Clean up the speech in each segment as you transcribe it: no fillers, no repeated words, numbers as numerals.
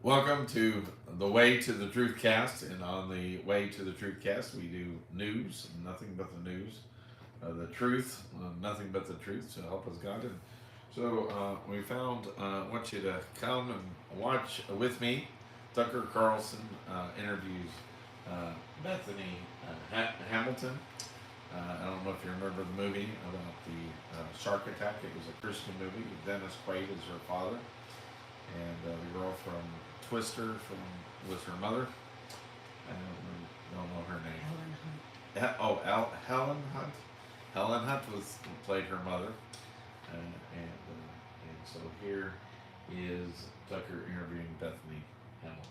Welcome to the Way to the Truth Cast, and on the Way to the Truth Cast, we do news, nothing but the news, the truth, nothing but the truth. So help us God. And so we found, want you to come and watch with me. Tucker Carlson interviews Bethany Hamilton. I don't know if you remember the movie about the shark attack. It was a Christian movie. Dennis Quaid is her father, and the girl from Twister was her mother. I don't know her name. Helen Hunt. Helen Hunt played her mother, and so here is Tucker interviewing Bethany Hamilton.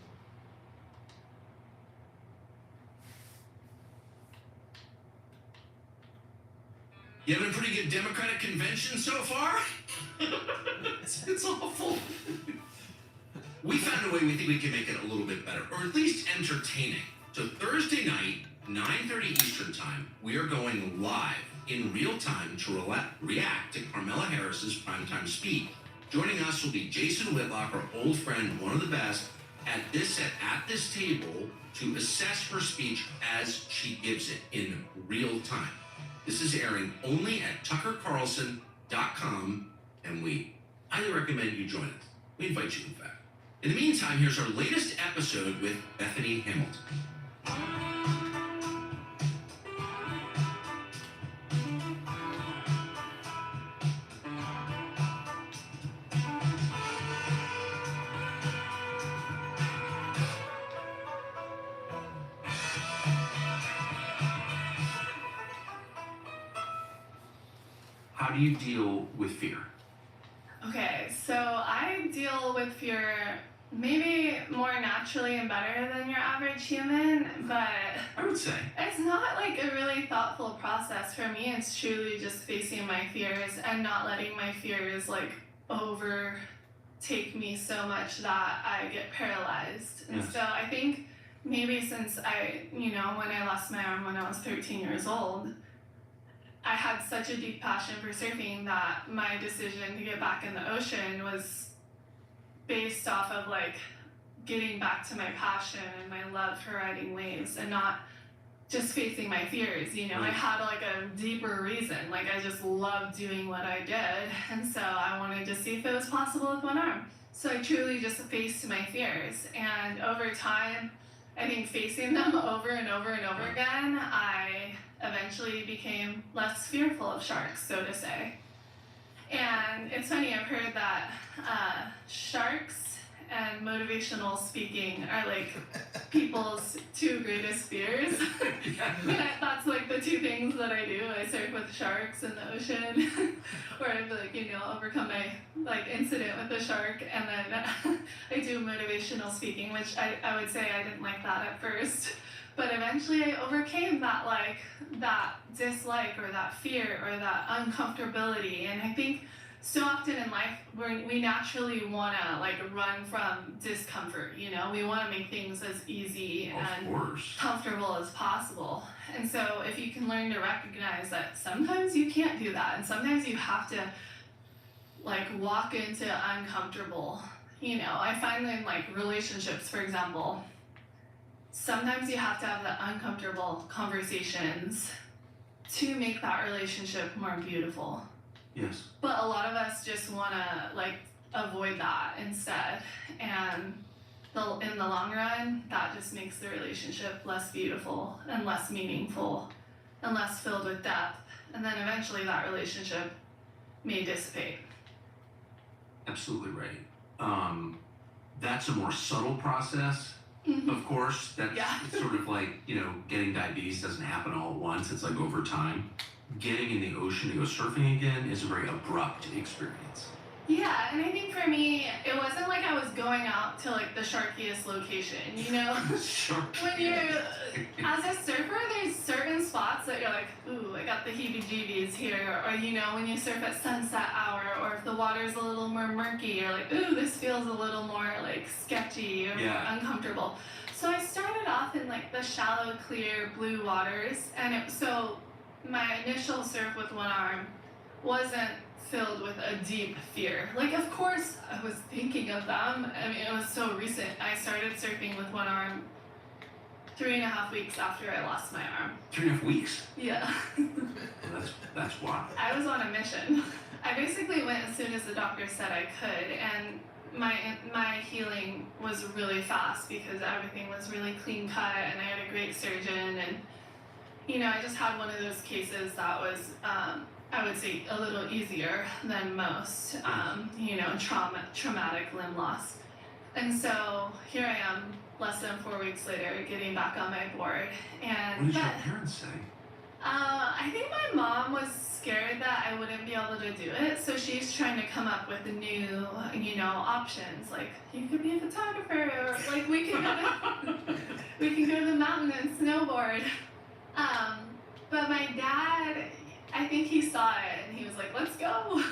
You having a pretty good Democratic convention so far? it's awful. We found a way we think we can make it a little bit better, or at least entertaining. So Thursday night, 9:30 Eastern Time, we are going live in real time to react to Carmela Harris's primetime speech. Joining us will be Jason Whitlock, our old friend, one of the best, at this table to assess her speech as she gives it in real time. This is airing only at tuckercarlson.com, and we highly recommend you join us. We invite you, in fact. In the meantime, here's our latest episode with Bethany Hamilton. How do you deal with fear? Okay, so I deal with fear maybe more naturally and better than your average human, but I would say. it's not like a really thoughtful process for me. It's truly just facing my fears and not letting my fears like overtake me so much that I get paralyzed. And Yes. so I think maybe since when I lost my arm when I was 13 years old, I had such a deep passion for surfing that my decision to get back in the ocean was based off of like getting back to my passion and my love for riding waves and not just facing my fears. I Right. had like a deeper reason. Like I just loved doing what I did, and so I wanted to see if it was possible with one arm. So I truly just faced my fears, and over time, I think facing them over and over and over again, I eventually became less fearful of sharks, so to say. And it's funny, I've heard that sharks and motivational speaking are like people's two greatest fears. That's like the two things that I do. I surf with sharks in the ocean, or I've overcome my like incident with the shark, and then I do motivational speaking, which I would say I didn't like that at first. But eventually I overcame that dislike or that fear or that uncomfortability. And I think so often in life we naturally want to like run from discomfort. We want to make things as easy and comfortable as possible. And so if you can learn to recognize that sometimes you can't do that, and sometimes you have to like walk into uncomfortable. I find in like relationships, for example, sometimes you have to have the uncomfortable conversations to make that relationship more beautiful. Yes. But a lot of us just want to like avoid that instead, and in the long run, that just makes the relationship less beautiful and less meaningful and less filled with depth, and then eventually that relationship may dissipate. Absolutely right. That's a more subtle process. Of course, that's sort of like, getting diabetes doesn't happen all at once. It's like over time. Getting in the ocean to go surfing again is a very abrupt experience. Yeah, and I think for me, it wasn't like I was going out to like the sharkiest location, Shark. When you're, as a surfer, there's certain spots that you're like, ooh, I got the heebie-jeebies here, or when you surf at sunset hour, or if the water's a little more murky, you're like, ooh, this feels a little more like sketchy or more uncomfortable. So I started off in like the shallow, clear blue waters, and so my initial surf with one arm wasn't filled with a deep fear. Like, of course, I was thinking of them. I mean, it was so recent. I started surfing with one arm 3.5 weeks after I lost my arm. 3.5 weeks? Yeah. Well, that's wild. I was on a mission. I basically went as soon as the doctor said I could, and my healing was really fast because everything was really clean cut, and I had a great surgeon, and I just had one of those cases that was I would say a little easier than most, traumatic limb loss. And so here I am, less than 4 weeks later, getting back on my board. And what did your parents say? I think my mom was scared that I wouldn't be able to do it, so she's trying to come up with new, options. Like, you could be a photographer, or like we can go to the mountain and snowboard. But my dad, I think he saw it and he was like, let's go.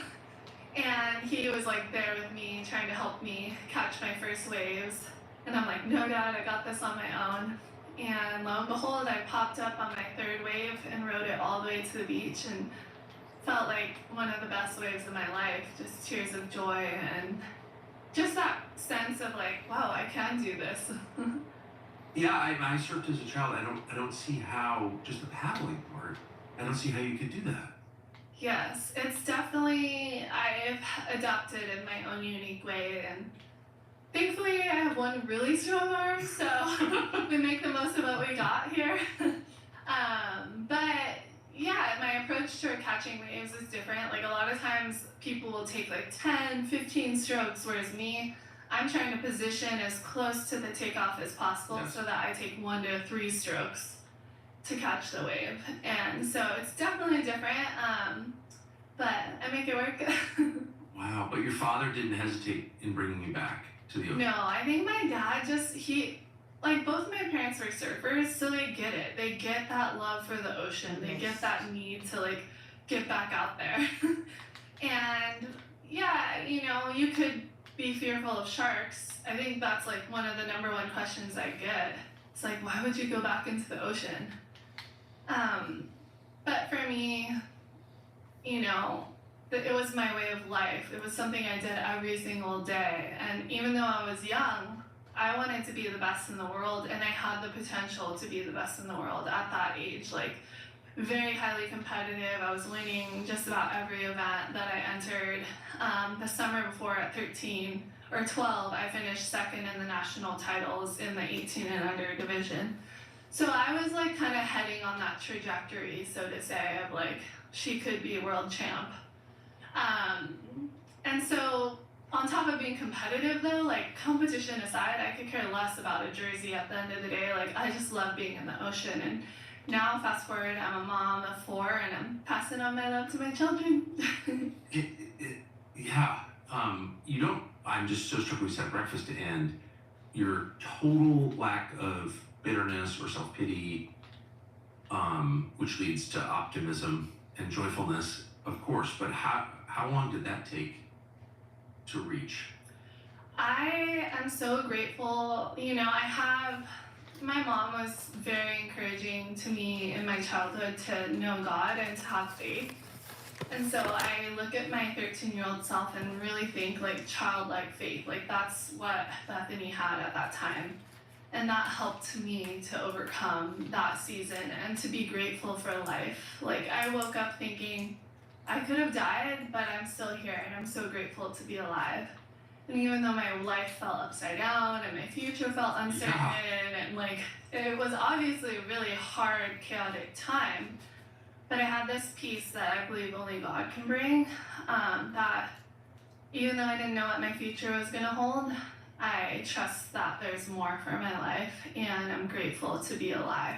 And he was like there with me, trying to help me catch my first waves. And I'm like, no, Dad, I got this on my own. And lo and behold, I popped up on my third wave and rode it all the way to the beach, and felt like one of the best waves of my life. Just tears of joy, and just that sense of like, wow, I can do this. Yeah, I surfed as a child. I don't see how, just the paddling part, I don't see how you could do that. Yes, it's definitely, I've adapted in my own unique way, and thankfully I have one really strong arm, so we make the most of what we got here. But yeah, my approach toward catching waves is different. Like, a lot of times people will take like 10, 15 strokes, whereas me, I'm trying to position as close to the takeoff as possible, Yes. so that I take 1 to 3 strokes to catch the wave. And so it's definitely different, but I make it work. Wow, but your father didn't hesitate in bringing you back to the ocean. No, I think my dad both my parents were surfers, so they get it. They get that love for the ocean. They get that need to like get back out there. And yeah, you could be fearful of sharks. I think that's like one of the number one questions I get. It's like, why would you go back into the ocean? But for me, it was my way of life. It was something I did every single day. And even though I was young, I wanted to be the best in the world, and I had the potential to be the best in the world at that age. Like, very highly competitive. I was winning just about every event that I entered. The summer before, at 13 or 12, I finished second in the national titles in the 18 and under division. So I was like kind of heading on that trajectory, so to say, of like, she could be a world champ. And so on top of being competitive though, like, competition aside, I could care less about a jersey at the end of the day. Like, I just love being in the ocean. And now, fast forward, I'm a mom of 4, and I'm passing on my love to my children. Yeah, I'm just so struck when we sat at breakfast, and your total lack of bitterness or self-pity, which leads to optimism and joyfulness, of course, but how long did that take to reach? I am so grateful. My mom was very encouraging to me in my childhood to know God and to have faith. And so I look at my 13-year-old self and really think like childlike faith. Like, that's what Bethany had at that time. And that helped me to overcome that season and to be grateful for life. Like, I woke up thinking, I could have died, but I'm still here, and I'm so grateful to be alive. And even though my life felt upside down and my future felt uncertain, and like, it was obviously a really hard, chaotic time, but I had this peace that I believe only God can bring, that even though I didn't know what my future was going to hold, I trust that there's more for my life, and I'm grateful to be alive.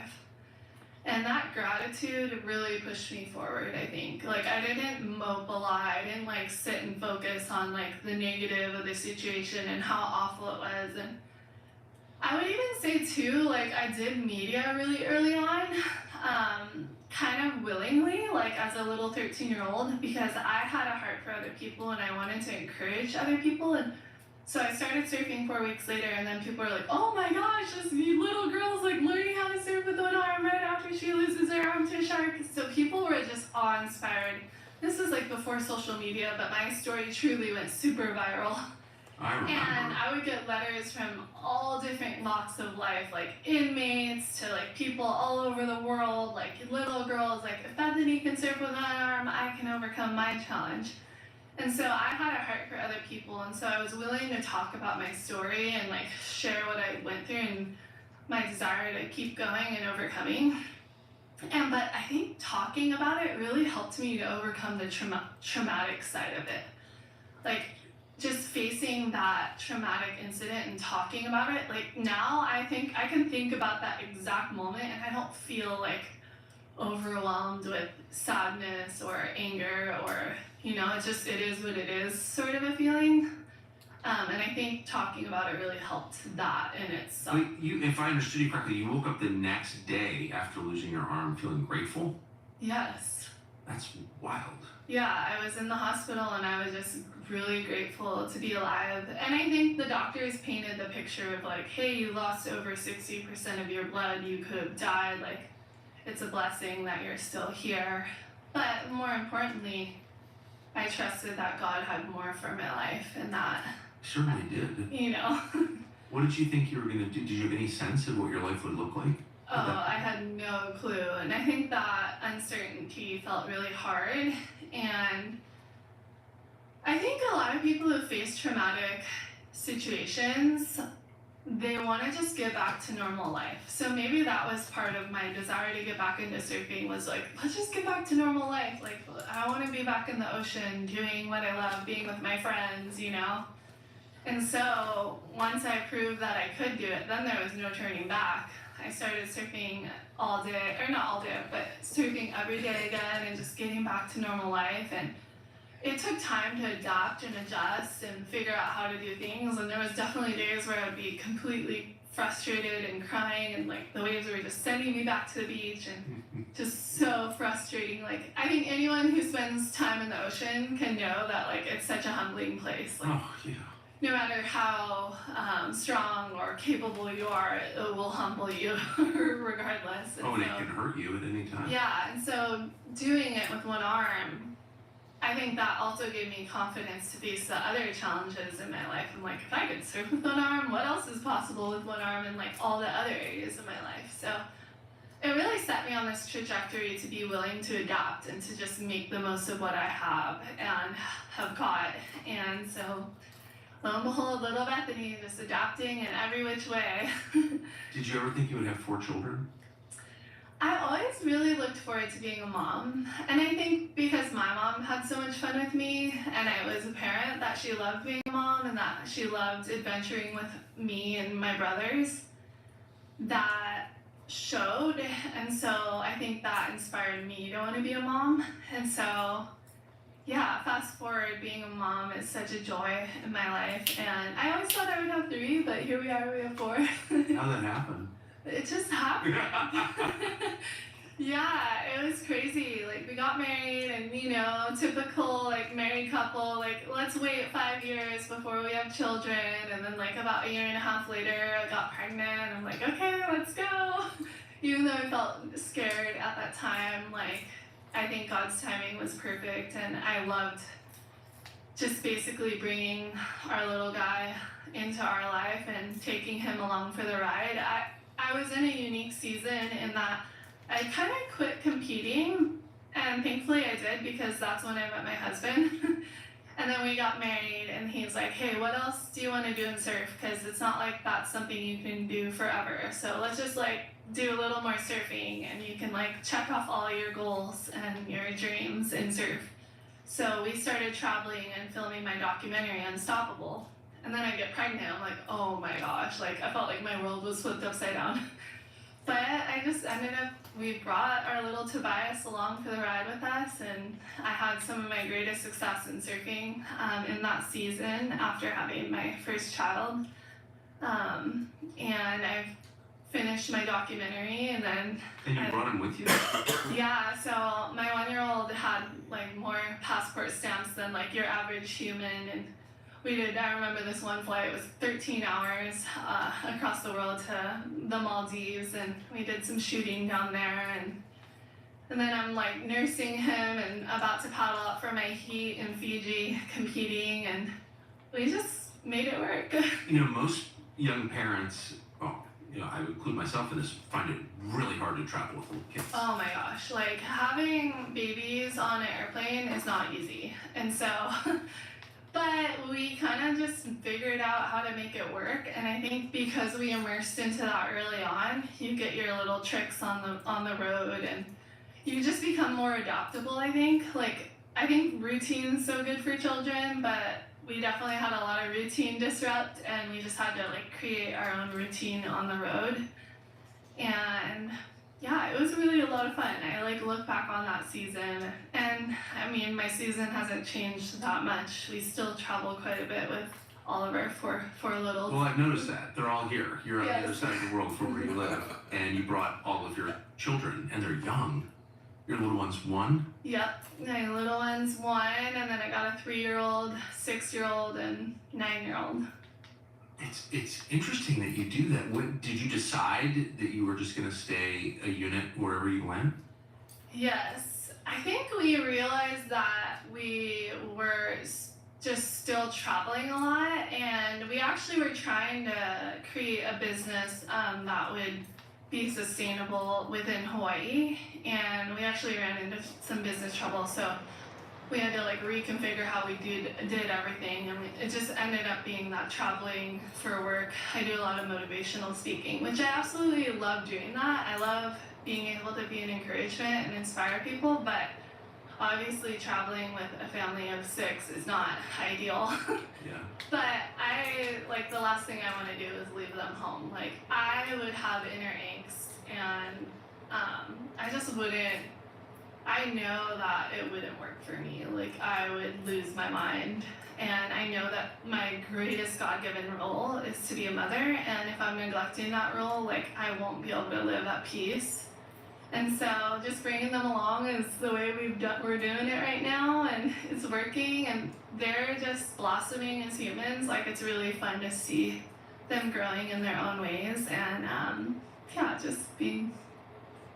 And that gratitude really pushed me forward, I think. Like, I didn't mobilize, I didn't like sit and focus on like the negative of the situation and how awful it was. And I would even say too, like, I did media really early on, kind of willingly, like as a little 13-year-old, because I had a heart for other people and I wanted to encourage other people. And so I started surfing 4 weeks later, and then people were like, oh my gosh, this little girl's like learning how to surf with one arm right after she loses her arm to a shark. So people were just awe-inspired this is like before social media, but my story truly went super viral. I remember. And I would get letters from all different walks of life, like inmates to like people all over the world, like little girls, like if Bethany can surf with one arm, I can overcome my challenge. And so I had a heart for other people, and so I was willing to talk about my story and like share what I went through and my desire to keep going and overcoming. But I think talking about it really helped me to overcome the traumatic side of it. Like just facing that traumatic incident and talking about it, like now I think I can think about that exact moment and I don't feel like overwhelmed with sadness or anger or, you know, it is what it is sort of a feeling. And I think talking about it really helped that in itself. Wait, if I understood you correctly, you woke up the next day after losing your arm feeling grateful? Yes. That's wild. Yeah, I was in the hospital and I was just really grateful to be alive. And I think the doctors painted the picture of like, hey, you lost over 60% of your blood, you could have died, like it's a blessing that you're still here. But more importantly, I trusted that God had more for my life and that, Certainly did. you know. What did you think you were going to do? Did you have any sense of what your life would look like? Oh, I had no clue. And I think that uncertainty felt really hard. And I think a lot of people who face traumatic situations, they want to just get back to normal life. So maybe that was part of my desire to get back into surfing was like, let's just get back to normal life. Like, I want to be back in the ocean, doing what I love, being with my friends, you know? And so once I proved that I could do it, then there was no turning back. I started surfing all day, or not all day, but surfing every day again and just getting back to normal life. And it took time to adapt and adjust and figure out how to do things. And there was definitely days where I'd be completely frustrated and crying and like the waves were just sending me back to the beach and just so frustrating. Like I think anyone who spends time in the ocean can know that like it's such a humbling place. Like, Oh, yeah. no matter how strong or capable you are, it will humble you regardless. And Oh, and it so, can hurt you at any time. yeah, and so doing it with one arm, I think that also gave me confidence to face the other challenges in my life. I'm like, if I could surf with one arm, what else is possible with one arm in like all the other areas of my life? So it really set me on this trajectory to be willing to adapt and to just make the most of what I have and have got. And so lo and behold, little Bethany just adapting in every which way. Did you ever think you would have 4 children? I always really looked forward to being a mom. And I think because my mom had so much fun with me and I was a parent, that she loved being a mom and that she loved adventuring with me and my brothers, that showed. And so I think that inspired me to want to be a mom. And so yeah, fast forward, being a mom is such a joy in my life. And I always thought I would have 3, but here we are, we have 4. How'd that happen? It just happened. Yeah, it was crazy. Like we got married and you know, typical like married couple, like let's wait 5 years before we have children, and then like about 1.5 years later I got pregnant and I'm like, okay, let's go. Even though I felt scared at that time, like I think God's timing was perfect and I loved just basically bringing our little guy into our life and taking him along for the ride. I was in a unique season in that I kind of quit competing, and thankfully I did because that's when I met my husband. And then we got married and he's like, hey, what else do you want to do in surf? Because it's not like that's something you can do forever. So let's just like do a little more surfing and you can like check off all your goals and your dreams in surf. So we started traveling and filming my documentary, Unstoppable. And then I get pregnant, I'm like, oh my gosh, like I felt like my world was flipped upside down. But I just ended up, we brought our little Tobias along for the ride with us, and I had some of my greatest success in surfing in that season after having my first child. And I've finished my documentary, and then And you brought him with you? yeah, so my 1-year-old had like more passport stamps than like your average human, and I remember this one flight was 13 hours across the world to the Maldives, and we did some shooting down there, and And then I'm like nursing him and about to paddle out for my heat in Fiji, competing, and we just made it work. Most young parents, well, I would include myself in this, find it really hard to travel with little kids. Oh my gosh, like having babies on an airplane is not easy. And so, but we kind of just figured out how to make it work. And I think because we immersed into that early on, you get your little tricks on the road, and you just become more adaptable, I think. I think routine's so good for children, but we definitely had a lot of routine disrupt, and we just had to create our own routine on the road. And yeah, it was really a lot of fun. I look back on that season, and I mean, my season hasn't changed that much. We still travel quite a bit with all of our four littles. Well, I've noticed that. They're all here. You're on Yes. the other side of the world from where you live, and you brought all of your children, and they're young. Your little one's 1? Yep, my little one's 1, and then I got a 3-year-old, 6-year-old, and 9-year-old. It's interesting that you do that. Did you decide that you were just going to stay a unit wherever you went? Yes, I think we realized that we were just still traveling a lot, and we actually were trying to create a business that would be sustainable within Hawaii, and we actually ran into some business trouble, so we had to reconfigure how we did everything, and it just ended up being that traveling for work. I do a lot of motivational speaking, which I absolutely love doing that. I love being able to be an encouragement and inspire people, but obviously traveling with a family of 6 is not ideal. Yeah. But the last thing I want to do is leave them home. I would have inner angst, and I just wouldn't. I know that it wouldn't work for me. I would lose my mind, and I know that my greatest God-given role is to be a mother, and if I'm neglecting that role, I won't be able to live at peace. And so just bringing them along is the way we're doing it right now, and it's working, and they're just blossoming as humans. It's really fun to see them growing in their own ways, and just being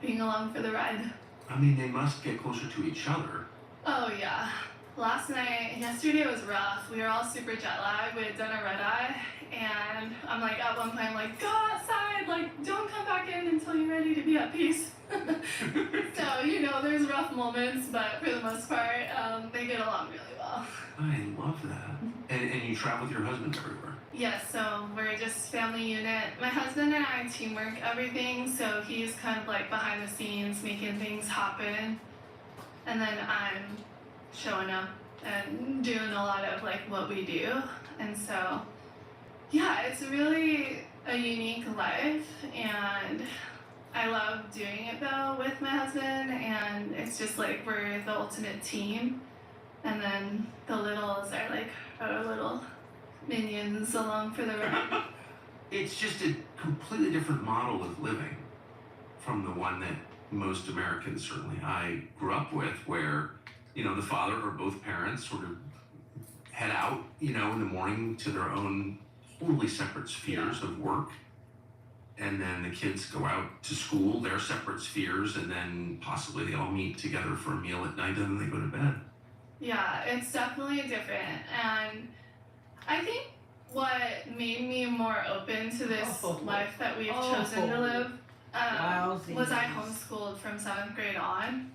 along for the ride. I mean, they must get closer to each other. Oh yeah. Yesterday was rough. We were all super jet lagged. We had done a red eye, and I'm at one point, I'm go outside, don't come back in until you're ready to be at peace. So, there's rough moments, but for the most part, they get along really well. I love that. And you travel with your husband everywhere. Yes, so we're just family unit. My husband and I teamwork everything, so he's kind of behind the scenes making things happen, and then I'm showing up and doing a lot of what we do. And so yeah, it's really a unique life, and I love doing it though with my husband, and it's just we're the ultimate team, and then the littles are our little minions along for the ride. It's just a completely different model of living from the one that most Americans, certainly I, grew up with, where the father or both parents sort of head out in the morning to their own totally separate spheres of work, and then the kids go out to school, their separate spheres, and then possibly they all meet together for a meal at night, and then they go to bed. Yeah, it's definitely different, and I think what made me more open to this life that we've chosen to live was I homeschooled from 7th grade on,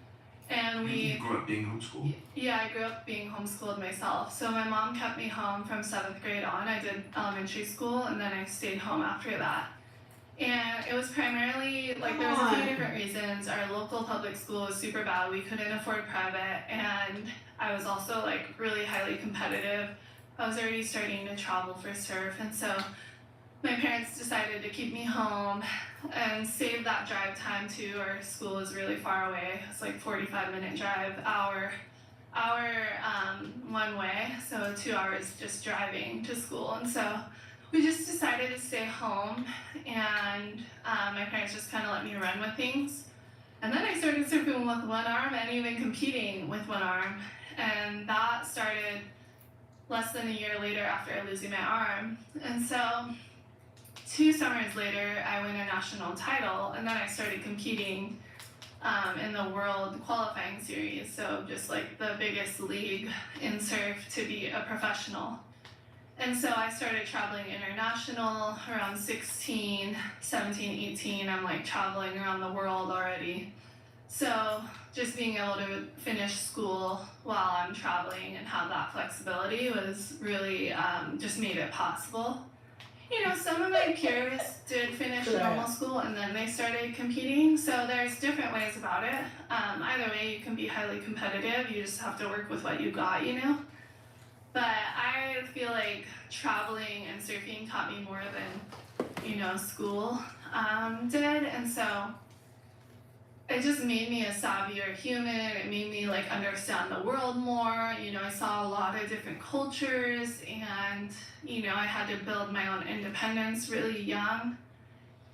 and You grew up being homeschooled? Yeah, I grew up being homeschooled myself. So my mom kept me home from 7th grade on. I did elementary school, and then I stayed home after that. And it was primarily, there was a few different reasons. Our local public school was super bad. We couldn't afford private, and I was also, really highly competitive. I was already starting to travel for surf, and so my parents decided to keep me home and save that drive time too. Our school was really far away. It's 45-minute drive, hour one way, so 2 hours just driving to school. And so we just decided to stay home, and my parents just kind of let me run with things. And then I started surfing with one arm and even competing with one arm, and that started less than a year later after losing my arm. And so 2 summers later, I won a national title, and then I started competing in the world qualifying series. So just like the biggest league in surf to be a professional. And so I started traveling international around 16, 17, 18. I'm like traveling around the world already. So just being able to finish school while I'm traveling and have that flexibility was really just made it possible. You know, some of my peers did finish normal school and then they started competing, so there's different ways about it. Either way, you can be highly competitive, you just have to work with what you got, you know? But I feel like traveling and surfing taught me more than, you know, school did, and so it just made me a savvier human. It made me like understand the world more. You know, I saw a lot of different cultures, and you know, I had to build my own independence really young,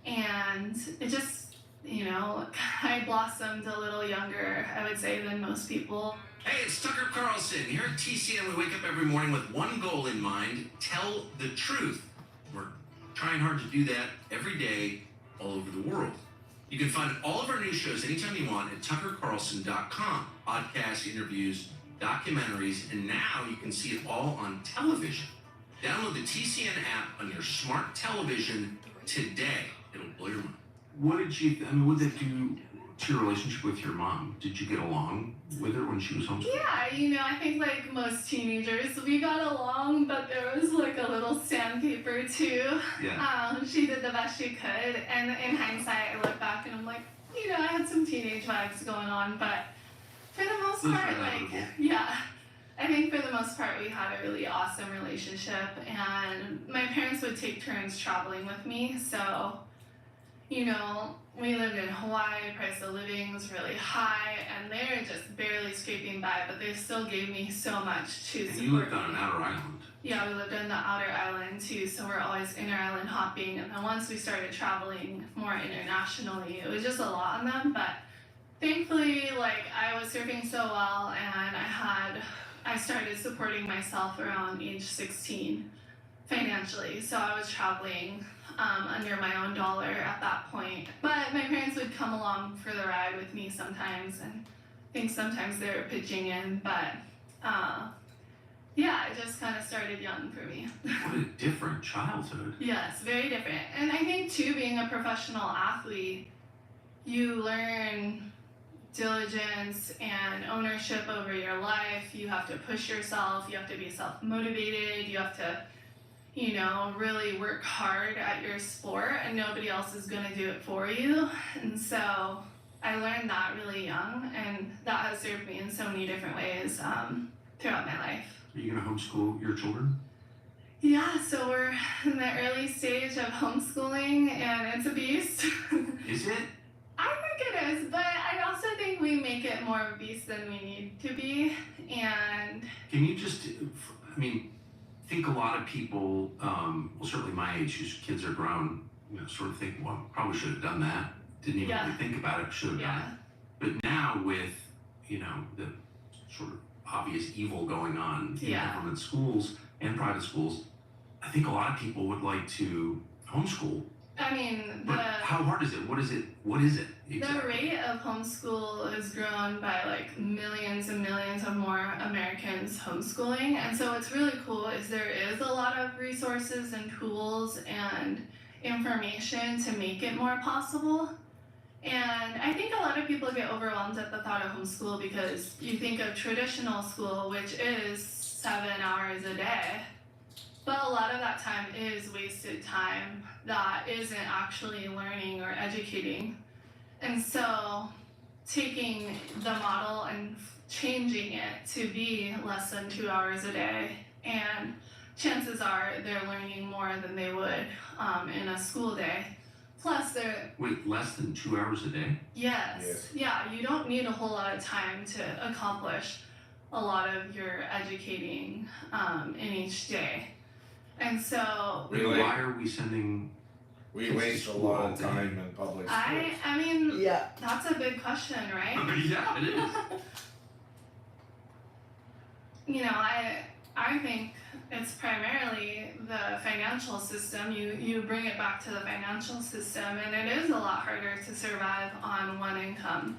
and it just, you know, I blossomed a little younger, I would say, than most people. Hey, it's Tucker Carlson. Here at TCN, we wake up every morning with one goal in mind: tell the truth. We're trying hard to do that every day all over the world. You can find all of our news shows anytime you want at tuckercarlson.com. Podcasts, interviews, documentaries, and now you can see it all on television. Download the TCN app on your smart television today. It'll blow your mind. What did what did that do to your relationship with your mom? Did you get along with her when she was homeschooled? Yeah, you know, I think like most teenagers, we got along, but there was like a little sandpaper too. Yeah. She did the best she could, and in hindsight, I look back and I'm like, you know, I had some teenage vibes going on, but for the most Those part, are like, inevitable. yeah, I think for the most part, we had a really awesome relationship, and my parents would take turns traveling with me, so, you know, we lived in Hawaii, price of living was really high, and they're just barely scraping by, but they still gave me so much to And support you lived on an outer island. Yeah, we lived on the outer island too, so we're always inter-island hopping, and then once we started traveling more internationally, it was just a lot on them, but thankfully, like, I was surfing so well, and I started supporting myself around age 16 financially, so I was traveling under my own dollar at that point. But my parents would come along for the ride with me sometimes, and I think sometimes they were pitching in, but yeah, it just kind of started young for me. What a different childhood. Yes, very different. And I think too, being a professional athlete, you learn diligence and ownership over your life. You have to push yourself, you have to be self-motivated, you have to, you know, really work hard at your sport, and nobody else is going to do it for you. And so I learned that really young, and that has served me in so many different ways throughout my life. Are you going to homeschool your children? Yeah, so we're in the early stage of homeschooling, and it's a beast. Is it? I think it is, but I also think we make it more of a beast than we need to be. And Can you just, I think a lot of people, well, certainly my age, whose kids are grown, you know, sort of think, well, probably should have done that. Didn't even really think about it, should have done it. But now with, you know, the sort of obvious evil going on in government schools and private schools, I think a lot of people would like to homeschool. I mean, But how hard is it? What is it? Exactly? The rate of homeschool has grown by like millions and millions of more Americans homeschooling, and so what's really cool is there is a lot of resources and tools and information to make it more possible. And I think a lot of people get overwhelmed at the thought of homeschool because you think of traditional school, which is 7 hours a day, but a lot of that time is wasted time that isn't actually learning or educating. And so taking the model and changing it to be less than 2 hours a day, and chances are they're learning more than they would in a school day. Plus they're... Wait, less than 2 hours a day? Yes. Yeah, you don't need a whole lot of time to accomplish a lot of your educating in each day. And so... Really? Why are we sending... We waste a lot of time in public schools. I mean, that's a big question, right? Yeah, it is. You know, I think it's primarily the financial system. You bring it back to the financial system, and it is a lot harder to survive on one income.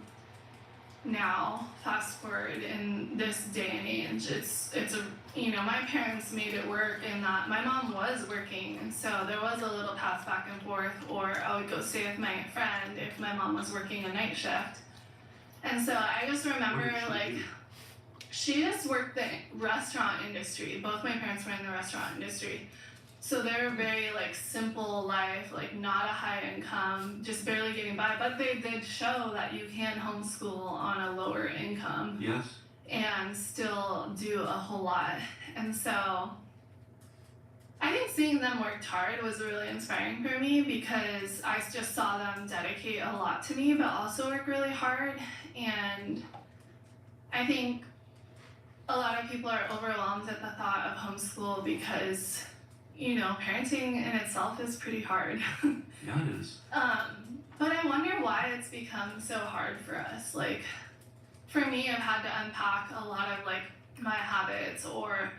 now, fast forward in this day and age, it's a, you know, my parents made it work in that my mom was working, and so there was a little pass back and forth, or I would go stay with my friend if my mom was working a night shift. And so I just remember, What did she like, do? she just worked the restaurant industry. Both my parents were in the restaurant industry. So they were very, like, simple life, like, not a high income, just barely getting by. But they did show that you can homeschool on a lower income Yes. and still do a whole lot. And so I think seeing them work hard was really inspiring for me, because I just saw them dedicate a lot to me, but also work really hard. And I think a lot of people are overwhelmed at the thought of homeschool because, you know, parenting in itself is pretty hard. Yeah, it is. But I wonder why it's become so hard for us. Like, for me, I've had to unpack a lot of, like, my habits, or,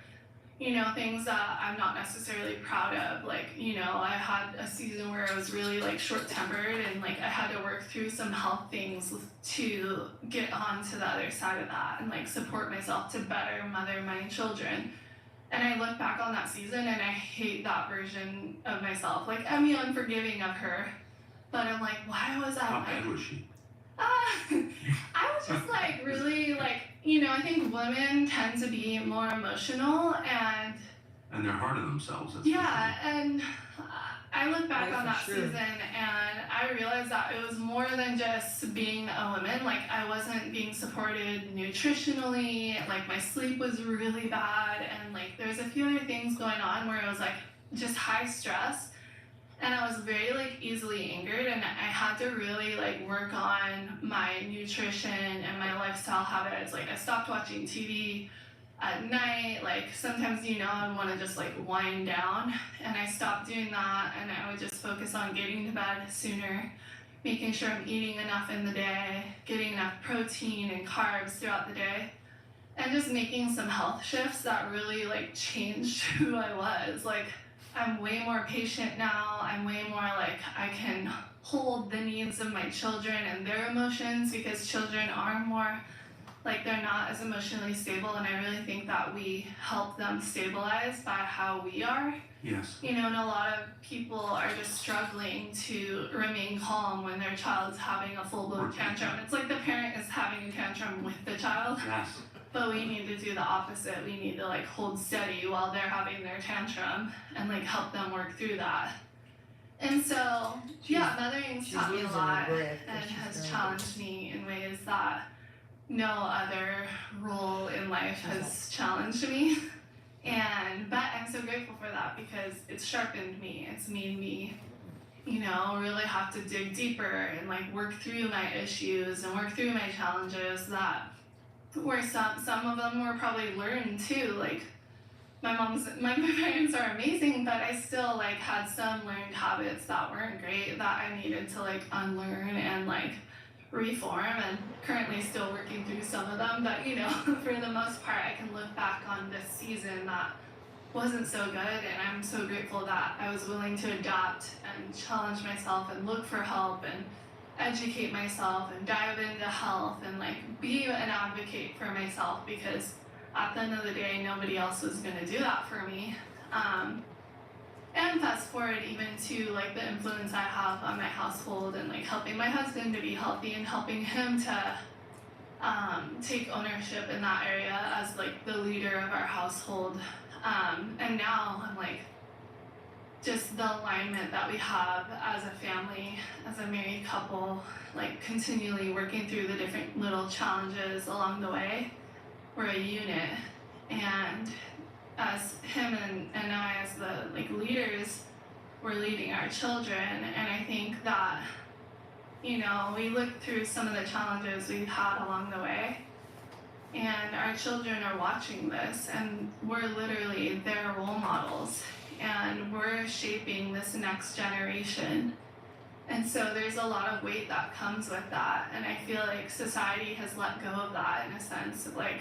you know, things that I'm not necessarily proud of. Like, you know, I had a season where I was really, like, short-tempered, and, like, I had to work through some health things to get on to the other side of that and, like, support myself to better mother my children. And I look back on that season and I hate that version of myself. Like, I'm unforgiving of her, but I'm like, why was I How like, bad was she? I was just like really like, you know, I think women tend to be more emotional, and And they're hard on themselves. That's the yeah, thing. and I look back Yeah, on for that sure. season and I realized that it was more than just being a woman. Like, I wasn't being supported nutritionally, like my sleep was really bad, and like there's a few other things going on where it was like just high stress, and I was very like easily angered, and I had to really like work on my nutrition and my lifestyle habits. Like, I stopped watching TV at night. Like, sometimes, you know, I want to just like wind down, and I stopped doing that, and I would just focus on getting to bed sooner, making sure I'm eating enough in the day, getting enough protein and carbs throughout the day, and just making some health shifts that really like changed who I was. Like, I'm way more patient now. I'm way more like, I can hold the needs of my children and their emotions, because children are more like, they're not as emotionally stable, and I really think that we help them stabilize by how we are. Yes. You know, and a lot of people are just struggling to remain calm when their child's having a full-blown tantrum. It's like the parent is having a tantrum with the child, Yes. but we need to do the opposite. We need to like hold steady while they're having their tantrum and like help them work through that. And so, yeah, mothering's She's taught me a losing lot her breath, but and she's has doing challenged me in ways that no other role in life has challenged me. But I'm so grateful for that, because it's sharpened me. It's made me, you know, really have to dig deeper and like work through my issues and work through my challenges that were some of them were probably learned too. Like, my parents are amazing, but I still like had some learned habits that weren't great that I needed to like unlearn and like reform, and currently still working through some of them. But, you know, for the most part, I can look back on this season that wasn't so good, and I'm so grateful that I was willing to adapt and challenge myself and look for help and educate myself and dive into health and like be an advocate for myself, because at the end of the day, nobody else was going to do that for me. And fast forward even to like the influence I have on my household, and like helping my husband to be healthy and helping him to take ownership in that area as like the leader of our household. And now I'm like, just the alignment that we have as a family, as a married couple, like continually working through the different little challenges along the way. We're a unit, and as him and I as the like leaders, we're leading our children. And I think that, you know, we look through some of the challenges we've had along the way, and our children are watching this, and we're literally their role models, and we're shaping this next generation. And so there's a lot of weight that comes with that, and I feel like society has let go of that in a sense of like,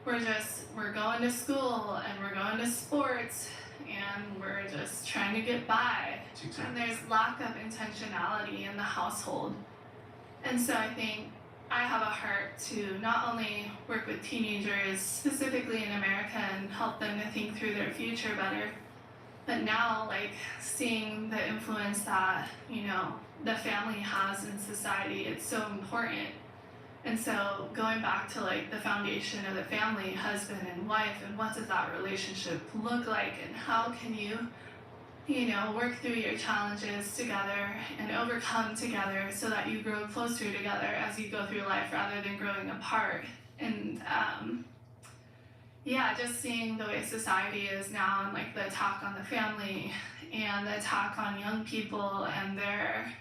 we're going to school and we're going to sports and we're just trying to get by. That's And exactly. there's lack of intentionality in the household. And so I think I have a heart to not only work with teenagers, specifically in America, and help them to think through their future better, but now, like, seeing the influence that, the family has in society, it's so important. And so going back to like the foundation of the family, husband and wife, and what does that relationship look like, and how can you work through your challenges together and overcome together so that you grow closer together as you go through life rather than growing apart. And just seeing the way society is now, and like the attack on the family and the attack on young people and their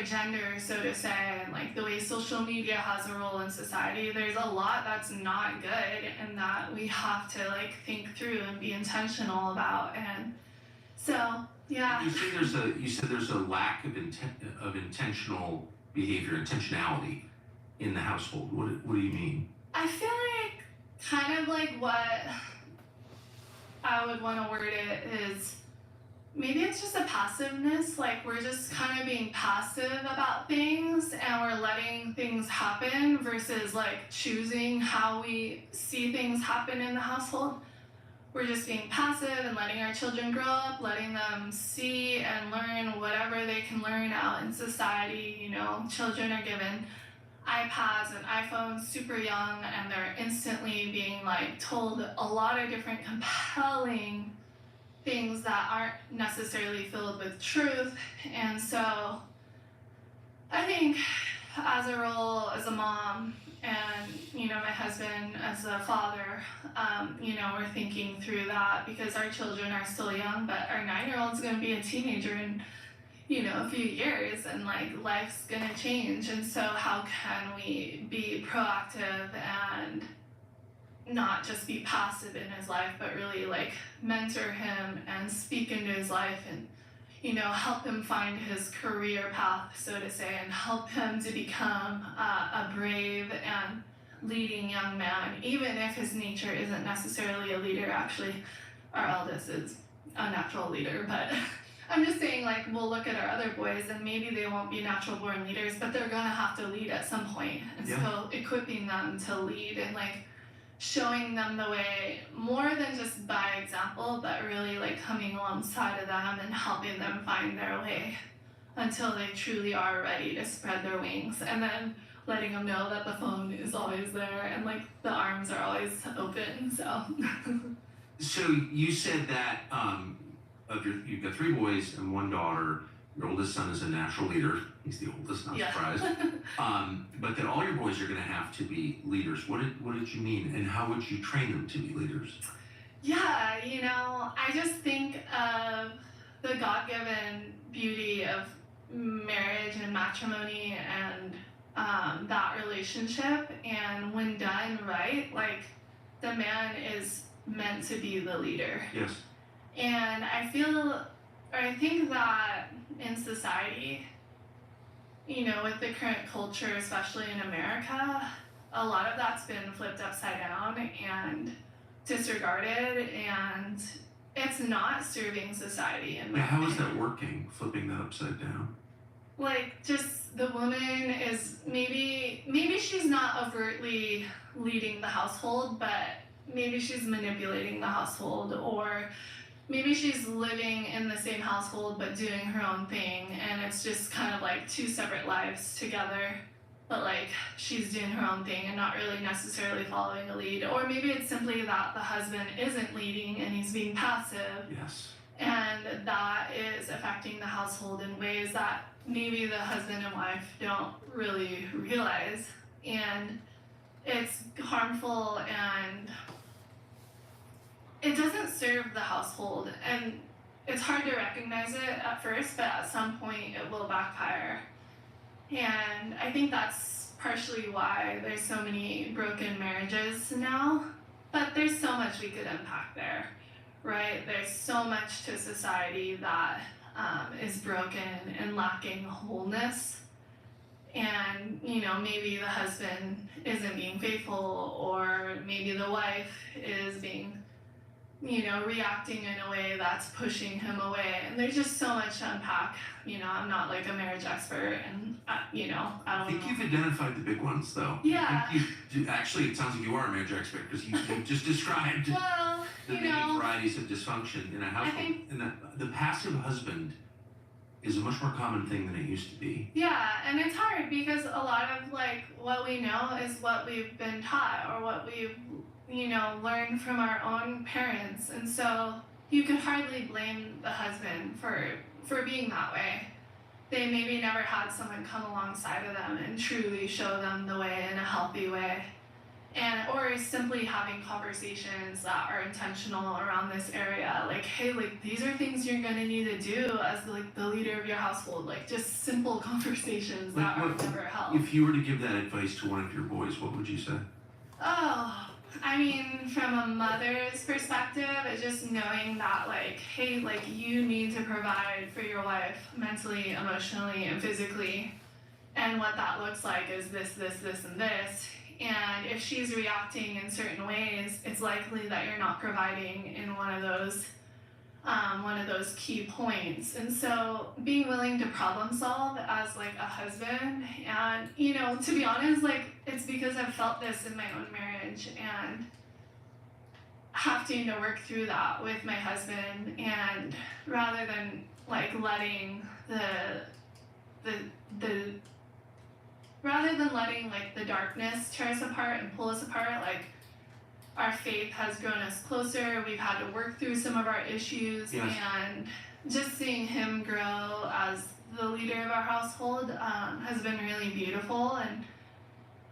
gender, so to say, and like the way social media has a role in society, there's a lot that's not good and that we have to like think through and be intentional about. And so, yeah. You said there's a lack of intentional behavior, intentionality in the household. What do you mean? I feel like kind of like what I would want to word it is, maybe it's just a passiveness, like we're just kind of being passive about things and we're letting things happen versus like choosing how we see things happen in the household. We're just being passive and letting our children grow up, letting them see and learn whatever they can learn out in society. Children are given iPads and iPhones super young, and they're instantly being like told a lot of different compelling things that aren't necessarily filled with truth. And so I think as a role as a mom and my husband as a father, we're thinking through that because our children are still young, but our 9-year-old's going to be a teenager in a few years, and like life's going to change. And so how can we be proactive and not just be passive in his life, but really like mentor him and speak into his life and help him find his career path, so to say, and help him to become a brave and leading young man, even if his nature isn't necessarily a leader. Actually, our eldest is a natural leader, but I'm just saying, like, we'll look at our other boys and maybe they won't be natural born leaders, but they're gonna have to lead at some point. And so equipping them to lead and like showing them the way more than just by example, but really like coming alongside of them and helping them find their way until they truly are ready to spread their wings, and then letting them know that the phone is always there and like the arms are always open. So you said that you've got 3 boys and 1 daughter. Your oldest son is a natural leader. He's the oldest, not surprised. But that all your boys are going to have to be leaders. What did you mean, and how would you train them to be leaders? Yeah, I just think of the God-given beauty of marriage and matrimony and that relationship. And when done right, like the man is meant to be the leader. Yes. And I think that in society, with the current culture, especially in America, a lot of that's been flipped upside down and disregarded, and it's not serving society. And how is that working, flipping that upside down? Like, just the woman is maybe she's not overtly leading the household, but maybe she's manipulating the household, or maybe she's living in the same household but doing her own thing, and it's just kind of like 2 separate lives together, but like she's doing her own thing and not really necessarily following a lead. Or maybe it's simply that the husband isn't leading and he's being passive. Yes. And that is affecting the household in ways that maybe the husband and wife don't really realize. And it's harmful and it doesn't serve the household, and it's hard to recognize it at first, but at some point it will backfire. And I think that's partially why there's so many broken marriages now, but there's so much we could unpack there, right? There's so much to society that is broken and lacking wholeness. And, maybe the husband isn't being faithful, or maybe the wife is being reacting in a way that's pushing him away. And there's just so much to unpack. I'm not like a marriage expert, and I don't know. I think you've identified the big ones, though. Yeah. Actually, it sounds like you are a marriage expert because you just described well, the many varieties of dysfunction in a household. And the passive husband is a much more common thing than it used to be. Yeah, and it's hard because a lot of like what we know is what we've been taught or what we've learned from our own parents, and so you could hardly blame the husband for being that way. They maybe never had someone come alongside of them and truly show them the way in a healthy way, or simply having conversations that are intentional around this area, like, hey, like these are things you're going to need to do as like the leader of your household, like just simple conversations that are never held. If you were to give that advice to one of your boys, what would you say? Oh, I mean, from a mother's perspective, it's just knowing that, like, hey, like, you need to provide for your wife mentally, emotionally, and physically. And what that looks like is this, and this. And if she's reacting in certain ways, it's likely that you're not providing in one of those key points. And so being willing to problem solve as like a husband, and to be honest, like it's because I've felt this in my own marriage and having to work through that with my husband, and rather than like letting like the darkness tear us apart and pull us apart, like our faith has grown us closer. We've had to work through some of our issues, yes. And just seeing him grow as the leader of our household has been really beautiful, and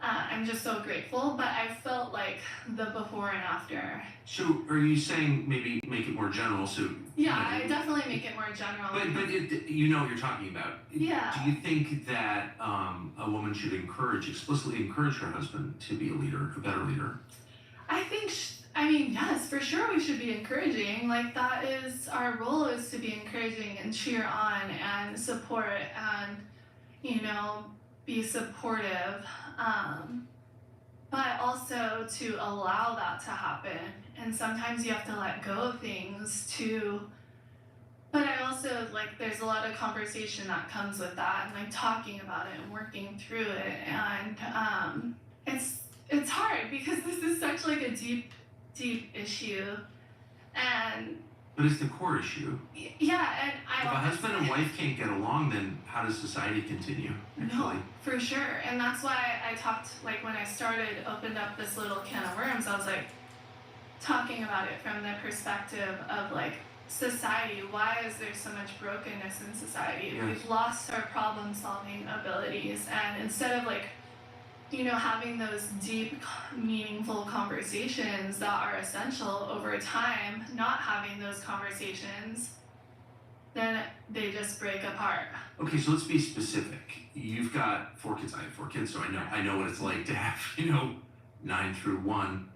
I'm just so grateful. But I felt like the before and after. So are you saying maybe make it more general? So yeah, I definitely make it more general. But you know what you're talking about. Yeah. Do you think that a woman should explicitly encourage her husband to be a better leader? I think, yes, for sure we should be encouraging. Like, that is, our role is to be encouraging and cheer on and support and, be supportive. But also to allow that to happen. And sometimes you have to let go of things but I also, like, there's a lot of conversation that comes with that, and like talking about it and working through it. And it's hard because this is such like a deep issue, but it's the core issue. Yeah, and if a husband and wife can't get along, then how does society continue? Actually? No, for sure. And that's why I talked, like when I opened up this little can of worms, I was like talking about it from the perspective of like society. Why is there so much brokenness in society? Yes. We've lost our problem solving abilities, and instead of like having those deep, meaningful conversations that are essential over time, not having those conversations, then they just break apart. Okay, so let's be specific. You've got 4 kids. I have 4 kids, so I know what it's like to have 9 through 1,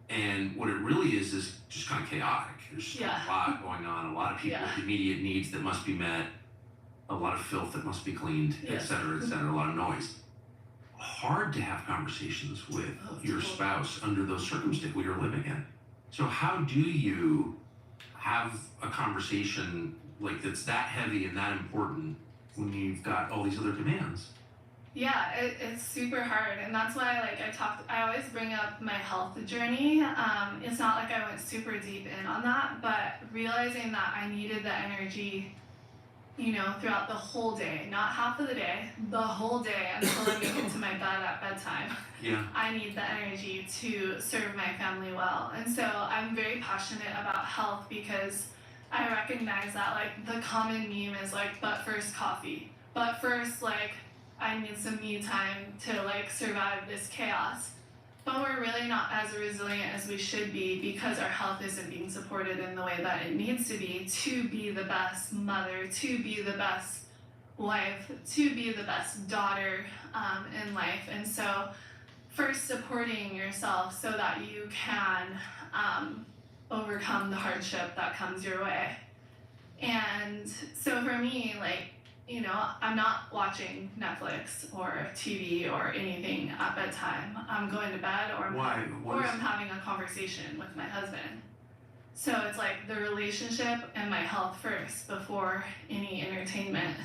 and what it really is just kind of chaotic. There's a lot going on, a lot of people with immediate needs that must be met, a lot of filth that must be cleaned, et cetera, a lot of noise. Hard to have conversations with your spouse under those circumstances we are living in. So how do you have a conversation like that's that heavy and that important when you've got all these other demands? Yeah, it's super hard, and that's why I always bring up my health journey. It's not like I went super deep in on that, but realizing that I needed the energy throughout the whole day, not half of the day, the whole day until I make it to my bed at bedtime. Yeah. I need the energy to serve my family well. And so I'm very passionate about health because I recognize that like the common meme is like, but first coffee. But first, like, I need some me time to like survive this chaos. But we're really not as resilient as we should be because our health isn't being supported in the way that it needs to be the best mother, to be the best wife, to be the best daughter in life. And so first supporting yourself so that you can overcome the hardship that comes your way. And so for me, like, I'm not watching Netflix or TV or anything at bedtime. I'm going to bed or I'm having a conversation with my husband. So it's like the relationship and my health first before any entertainment.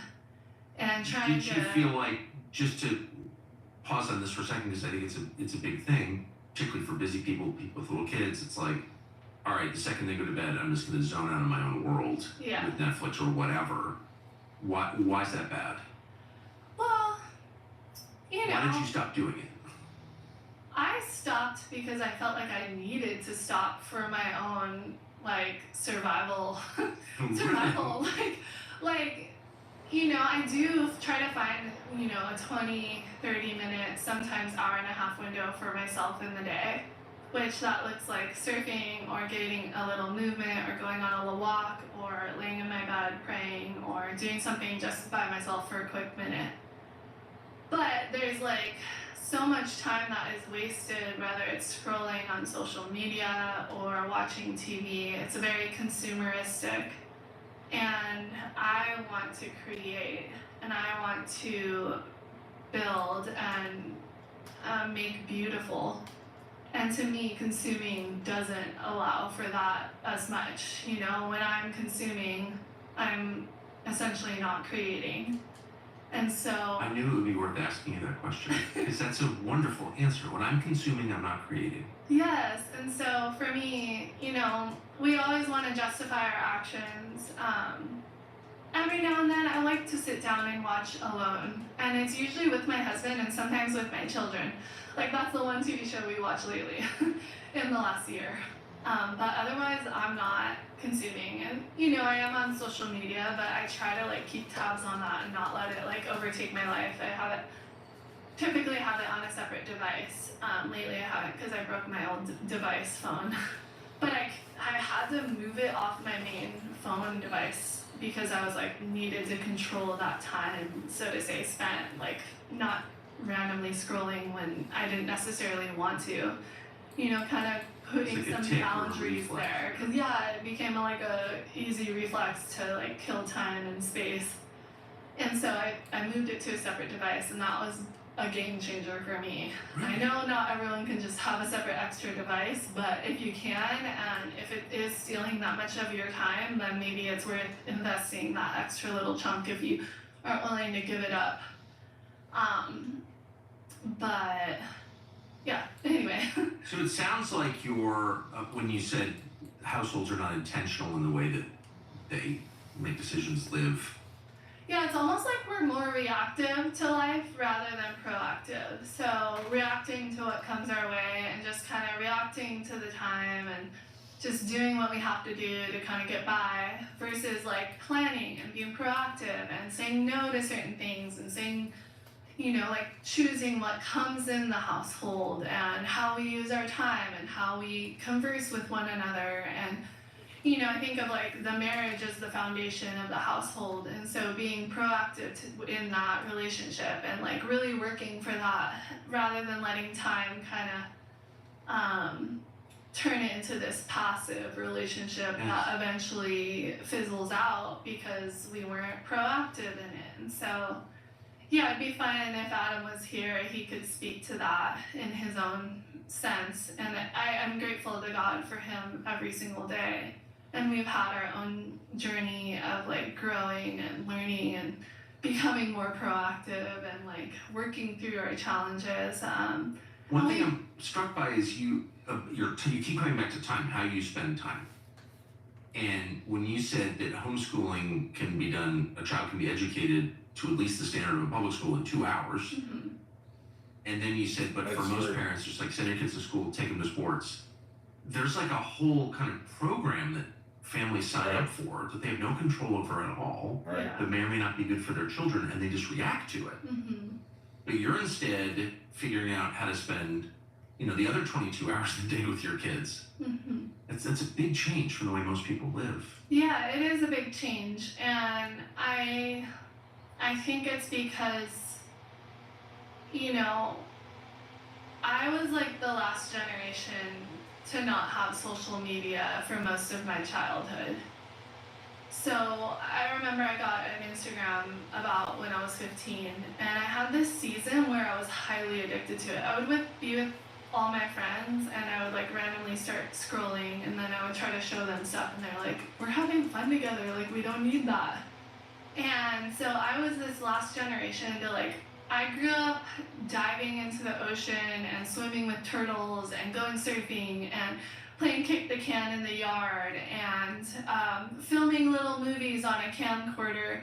And trying Did you feel like, just to pause on this for a second, because I think it's a big thing, particularly for busy people with little kids. It's like, all right, the second they go to bed, I'm just going to zone out of my own world Yeah. with Netflix or whatever. Why is that bad? Well, you know, Why did you stop doing it? I stopped because I felt like I needed to stop for my own like survival. survival. Like, you know, I do try to find, you know, a 20, 30 minute, sometimes hour and a half window for myself in the day, which that looks like surfing or getting a little movement or going on a little walk or laying in my bed praying or doing something just by myself for a quick minute. But there's like so much time that is wasted, whether it's scrolling on social media or watching TV. It's very consumeristic. And I want to create and I want to build and make beautiful. And to me, consuming doesn't allow for that as much. You know, when I'm consuming, I'm essentially not creating. And so I knew it would be worth asking you that question, because that's a wonderful answer. When I'm consuming, I'm not creating. yes, and so for me, you know, we always want to justify our actions. Every now and then, I like to sit down and watch alone, and it's usually with my husband and sometimes with my children. Like that's the one TV show we watched lately in the last year. But otherwise, I'm not consuming, and you know, I am on social media, but I try to like keep tabs on that and not let it like overtake my life. I typically have it on a separate device. Lately I haven't because I broke my old device phone. But I had to move it off my main phone device because I was like needed to control that time, so to say, spent like not randomly scrolling when I didn't necessarily want to. You know, kind of putting It's like a some tick or a boundaries reflex. there. Cause yeah, it became like a easy reflex to like kill time and space. And so I moved it to a separate device, and that was a game changer for me. I know not everyone can just have a separate extra device, but if you can, and if it is stealing that much of your time, then maybe it's worth investing that extra little chunk if you aren't willing to give it up. But yeah, anyway. So it sounds like you're, when you said households are not intentional in the way that they make decisions, live. Yeah, it's almost like we're more reactive to life rather than proactive. So reacting to what comes our way and just kind of reacting to the time and just doing what we have to do to kind of get by versus like planning and being proactive and saying no to certain things and saying, you know, like choosing what comes in the household and how we use our time and how we converse with one another. And you know, I think of like the marriage as the foundation of the household, and so being proactive in that relationship and like really working for that rather than letting time kind of turn it into this passive relationship that eventually fizzles out because we weren't proactive in it. And so yeah, it'd be fun if Adam was here, he could speak to that in his own sense. And I'm grateful to God for him every single day. And we've had our own journey of like growing and learning and becoming more proactive and like working through our challenges. One thing I'm struck by is you keep coming back to time, how you spend time. And when you said that homeschooling can be done, a child can be educated to at least the standard of a public school in 2 hours. Mm-hmm. And then you said, but for That's most true. parents, just like send your kids to school, take them to sports. There's like a whole kind of program that families sign up for that they have no control over at all, Right. Yeah. that may or may not be good for their children, and they just react to it. Mm-hmm. But you're instead figuring out how to spend, the other 22 hours a day with your kids. Mm-hmm. That's a big change from the way most people live. Yeah, it is a big change, and I think it's because, I was like the last generation to not have social media for most of my childhood. So I remember I got an Instagram about when I was 15, and I had this season where I was highly addicted to it. I would be with all my friends, and I would like randomly start scrolling, and then I would try to show them stuff, and they're like, we're having fun together, like we don't need that. And so I was this last generation to like, I grew up diving into the ocean and swimming with turtles and going surfing and playing kick the can in the yard and filming little movies on a camcorder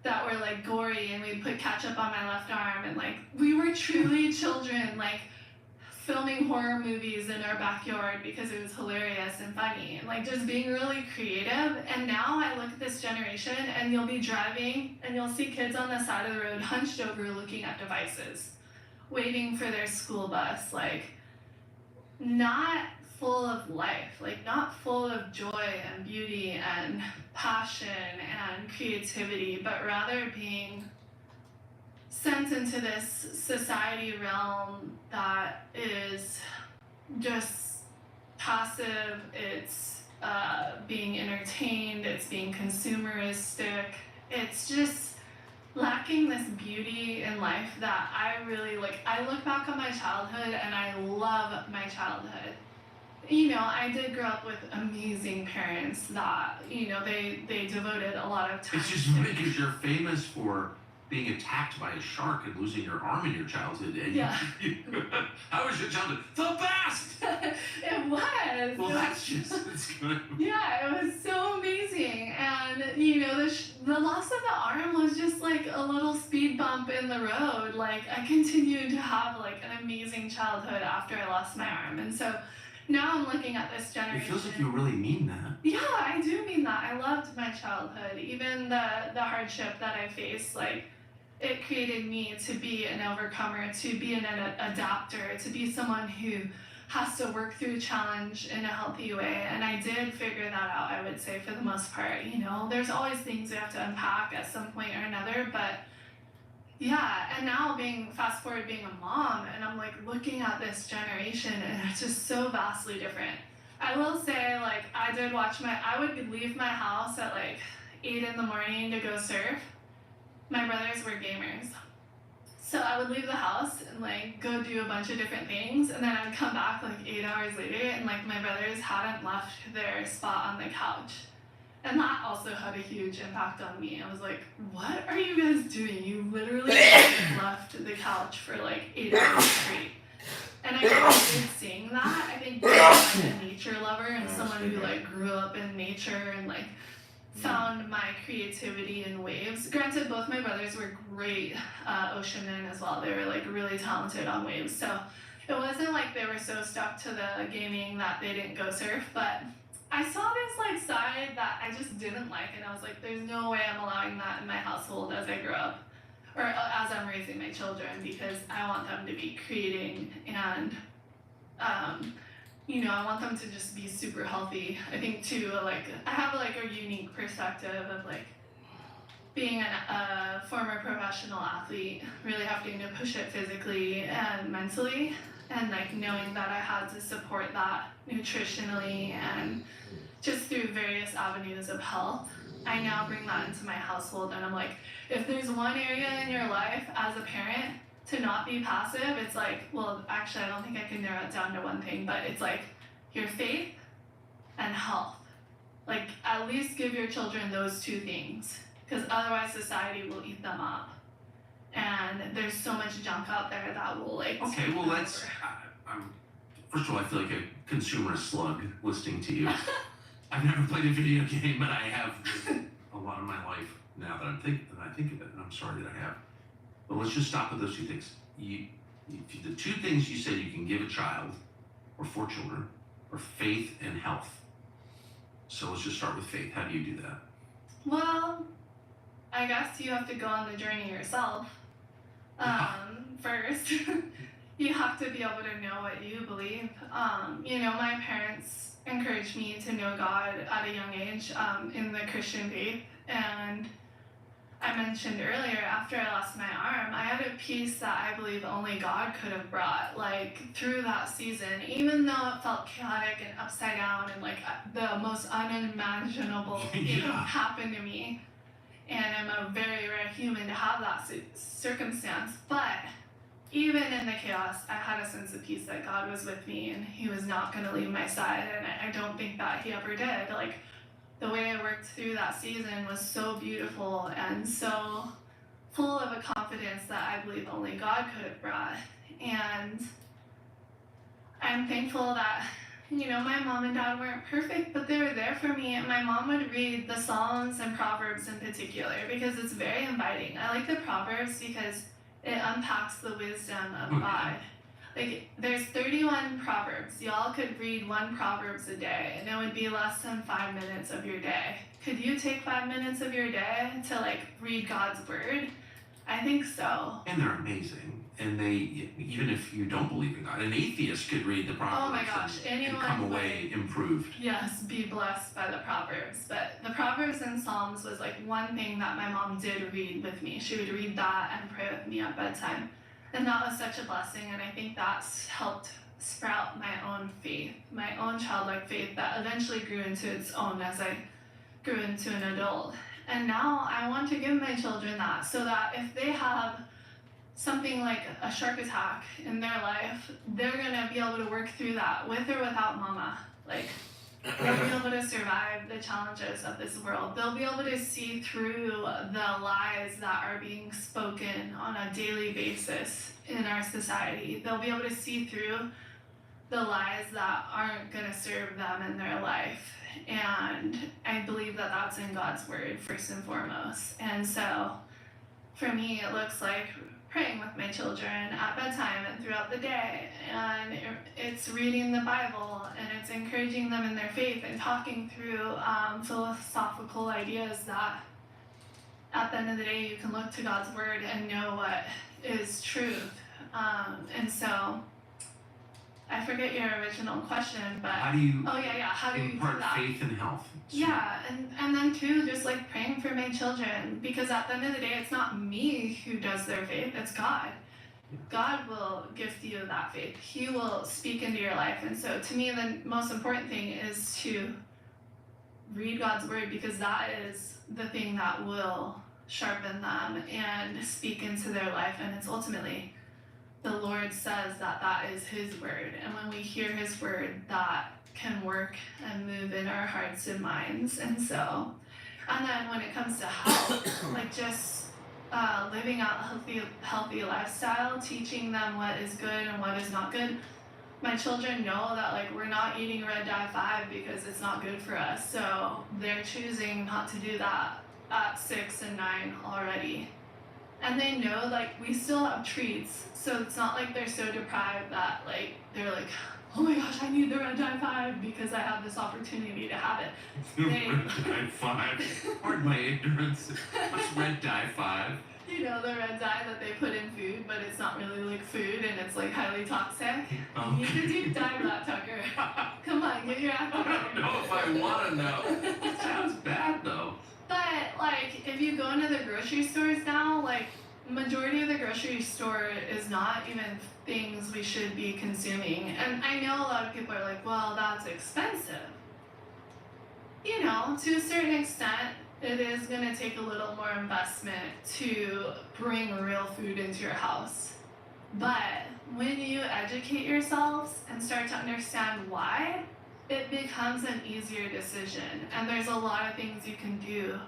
that were like gory, and we'd put ketchup on my left arm, and like we were truly children, like filming horror movies in our backyard because it was hilarious and funny, and like just being really creative. And now I look at this generation, and you'll be driving and you'll see kids on the side of the road hunched over looking at devices, waiting for their school bus, like not full of life, like not full of joy and beauty and passion and creativity, but rather being sent into this society realm that is just passive. It's being entertained, it's being consumeristic, it's just lacking this beauty in life that I really like. I look back on my childhood and I love my childhood. You know, I did grow up with amazing parents that, you know, they devoted a lot of time. It's just because you're famous for being attacked by a shark and losing your arm in your childhood. And Yeah. How was your childhood? The best! It was. Well, that's just, it's good. Yeah, it was so amazing. And, you know, the loss of the arm was just like a little speed bump in the road. Like, I continued to have like an amazing childhood after I lost my arm. And so now I'm looking at this generation. It feels like you really mean that. Yeah, I do mean that. I loved my childhood. Even the hardship that I faced, like, it created me to be an overcomer, to be an adapter, to be someone who has to work through challenge in a healthy way. And I did figure that out, I would say, for the most part. You know, there's always things we have to unpack at some point or another, but yeah. And now fast forward being a mom, and I'm like looking at this generation, and it's just so vastly different. I will say, like, I would leave my house at like 8 in the morning to go surf. My brothers were gamers. So I would leave the house and like go do a bunch of different things, and then I'd come back like 8 hours later, and like my brothers hadn't left their spot on the couch. And that also had a huge impact on me. I was like, what are you guys doing? You literally left the couch for like 8 hours straight. And I started seeing that. I think being like a nature lover and someone who like grew up in nature and like found my creativity in waves. Granted, both my brothers were great oceanmen as well. They were like really talented on waves. So it wasn't like they were so stuck to the gaming that they didn't go surf. But I saw this like side that I just didn't like, and I was like, there's no way I'm allowing that in my household as I grow up, or as I'm raising my children, because I want them to be creating and you know, I want them to just be super healthy. I think too, like, I have like a unique perspective of like being a former professional athlete, really having to push it physically and mentally, and like knowing that I had to support that nutritionally and just through various avenues of health. I now bring that into my household, and I'm like, if there's one area in your life as a parent to not be passive, it's like, well, actually, I don't think I can narrow it down to one thing, but it's like your faith and health. Like, at least give your children those two things, because otherwise society will eat them up. And there's so much junk out there that will like. Okay, well, let's. First of all, I feel like a consumerist slug listening to you. I've never played a video game, but I have a lot of my life now that I think of it, and I'm sorry that I have. But let's just stop with those two things. The two things you said you can give a child, or for children, are faith and health. So let's just start with faith. How do you do that? Well, I guess you have to go on the journey yourself. First, you have to be able to know what you believe. You know, my parents encouraged me to know God at a young age in the Christian faith, and I mentioned earlier, after I lost my arm, I had a peace that I believe only God could have brought, like, through that season, even though it felt chaotic and upside down and, like, the most unimaginable thing happened to me. And I'm a very rare human to have that circumstance. But even in the chaos, I had a sense of peace that God was with me and He was not going to leave my side. And I don't think that He ever did. Like, the way I worked through that season was so beautiful and so full of a confidence that I believe only God could have brought. And I'm thankful that, my mom and dad weren't perfect, but they were there for me. And my mom would read the Psalms and Proverbs in particular because it's very inviting. I like the Proverbs because it unpacks the wisdom of God. Like, there's 31 Proverbs. Y'all could read one Proverbs a day, and it would be less than 5 minutes of your day. Could you take 5 minutes of your day to, read God's Word? I think so. And they're amazing. And they, even if you don't believe in God, an atheist could read the Proverbs Oh my gosh, and come away improved. Yes, be blessed by the Proverbs. But the Proverbs and Psalms was one thing that my mom did read with me. She would read that and pray with me at bedtime. And that was such a blessing, and I think that's helped sprout my own faith, my own childlike faith that eventually grew into its own as I grew into an adult. And now I want to give my children that so that if they have something like a shark attack in their life, they're gonna be able to work through that with or without mama. They'll be able to survive the challenges of this world. They'll be able to see through the lies that are being spoken on a daily basis in our society. They'll be able to see through the lies that aren't gonna serve them in their life. And I believe that that's in God's Word first and foremost. And so for me, it looks like praying with my children at bedtime and throughout the day, and it's reading the Bible, and it's encouraging them in their faith and talking through philosophical ideas that at the end of the day you can look to God's Word and know what is truth. And so I forget your original question, but how do you how do you impart do that? faith and health? Yeah, and then too, just praying for my children, because at the end of the day, it's not me who does their faith, it's God. God will gift you that faith. He will speak into your life. And so to me, the most important thing is to read God's Word, because that is the thing that will sharpen them and speak into their life. And it's ultimately, the Lord says that that is His Word. And when we hear His Word, that can work and move in our hearts and minds. And then when it comes to health, just living out a healthy lifestyle, teaching them what is good and what is not good. My children know that we're not eating red dye 5 because it's not good for us. So they're choosing not to do that at 6 and 9 already. And they know we still have treats, so it's not like they're so deprived that they're oh my gosh, I need the red dye 5 because I have this opportunity to have it. Red dye 5. Pardon my ignorance. What's red dye 5? The red dye that they put in food, but it's not really food, and it's highly toxic. You need to deep dive that, Tucker. Come on, get your act I together. don't know if I want to know. It sounds bad though. But if you go into the grocery stores now, majority of the grocery store is not even things we should be consuming. And I know a lot of people are well, that's expensive. To a certain extent, it is going to take a little more investment to bring real food into your house. But when you educate yourselves and start to understand why, it becomes an easier decision. And there's a lot of things you can do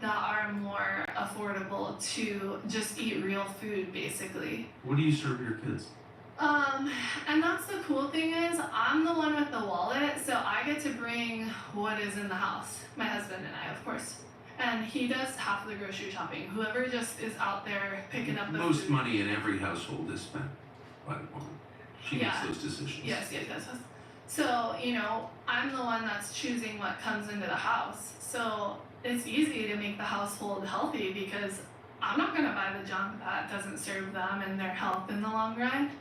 that are more affordable to just eat real food, basically. What do you serve your kids? And that's the cool thing is, I'm the one with the wallet, so I get to bring what is in the house. My husband and I, of course. And he does half of the grocery shopping. Whoever just is out there picking up the Most food. money in every household is spent by the woman. She makes those decisions. Yes. So, I'm the one that's choosing what comes into the house. So it's easy to make the household healthy because I'm not going to buy the junk that doesn't serve them and their health in the long run.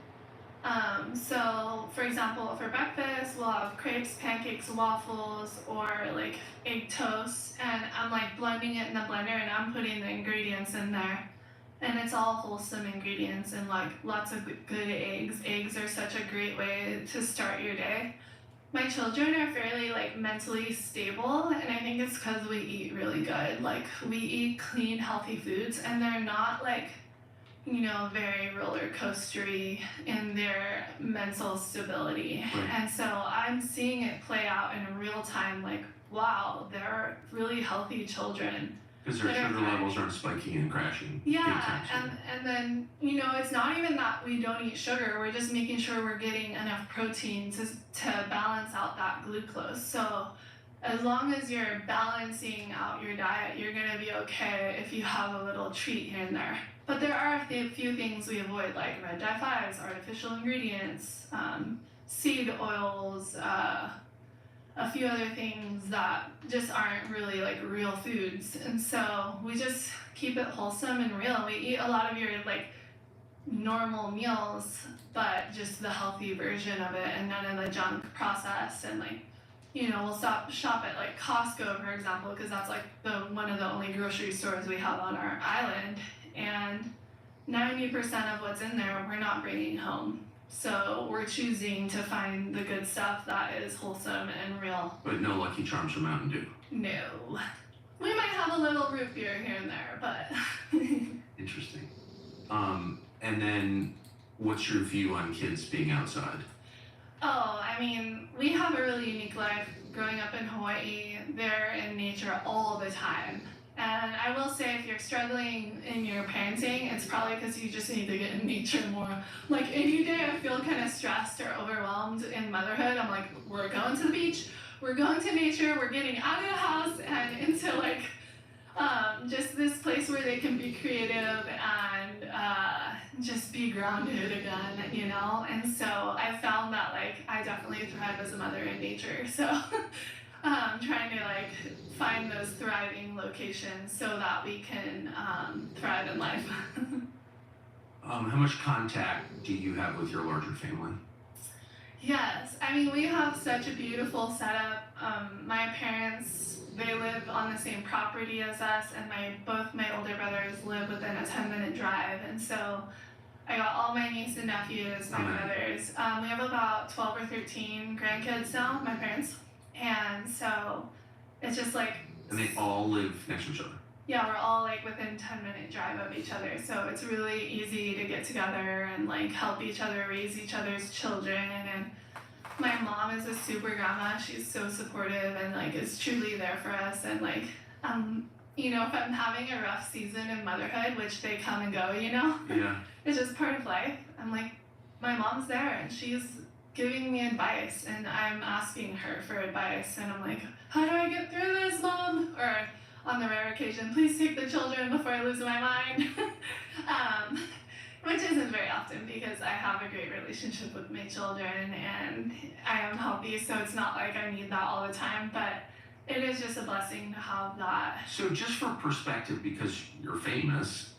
So, for example, for breakfast, we'll have crepes, pancakes, waffles, or egg toast, and I'm blending it in the blender and I'm putting the ingredients in there. And it's all wholesome ingredients and lots of good eggs. Eggs are such a great way to start your day. My children are fairly mentally stable, and I think it's because we eat really good. We eat clean, healthy foods, and they're not very roller coastery in their mental stability. Right. And so I'm seeing it play out in real time, like, wow, they're really healthy children. Because their sugar levels aren't spiking and crashing. Yeah, and then, it's not even that we don't eat sugar, we're just making sure we're getting enough protein to balance out that glucose. So as long as you're balancing out your diet, you're gonna be okay if you have a little treat here and there. But there are a few things we avoid, like red dye 5s, artificial ingredients, seed oils, a few other things that just aren't really like real foods. And so we just keep it wholesome and real. We eat a lot of your like normal meals, but just the healthy version of it and none of the junk processed. And like, we'll shop at like Costco, for example, because that's like one of the only grocery stores we have on our island. And 90% of what's in there we're not bringing home. So we're choosing to find the good stuff that is wholesome and real. But no Lucky Charms or Mountain Dew. No. We might have a little root beer here and there, but... Interesting. And then what's your view on kids being outside? Oh, I mean, we have a really unique life growing up in Hawaii. They're in nature all the time. And I will say, if you're struggling in your parenting, it's probably because you just need to get in nature more. Like any day I feel kind of stressed or overwhelmed in motherhood, I'm like, we're going to the beach, we're going to nature, we're getting out of the house and into like just this place where they can be creative and just be grounded again, And so I found that like I definitely thrive as a mother in nature. So trying to like find those thriving locations so that we can thrive in life. How much contact do you have with your larger family? Yes, I mean, we have such a beautiful setup. My parents, they live on the same property as us, and both my older brothers live within a 10-minute drive. And so I got all my nieces and nephews, my brothers. We have about 12 or 13 grandkids now, my parents. And so it's just like... And they all live next to each other? Yeah, we're all like within 10-minute drive of each other. So it's really easy to get together and like help each other raise each other's children. And my mom is a super grandma. She's so supportive and like is truly there for us. And like, if I'm having a rough season in motherhood, which they come and go, Yeah. It's just part of life. I'm like, my mom's there and she's giving me advice and I'm asking her for advice and I'm like, how do I get through this, Mom? Or on the rare occasion, please take the children before I lose my mind. Which isn't very often because I have a great relationship with my children and I am healthy, so it's not like I need that all the time, but it is just a blessing to have that. So just for perspective, because you're famous,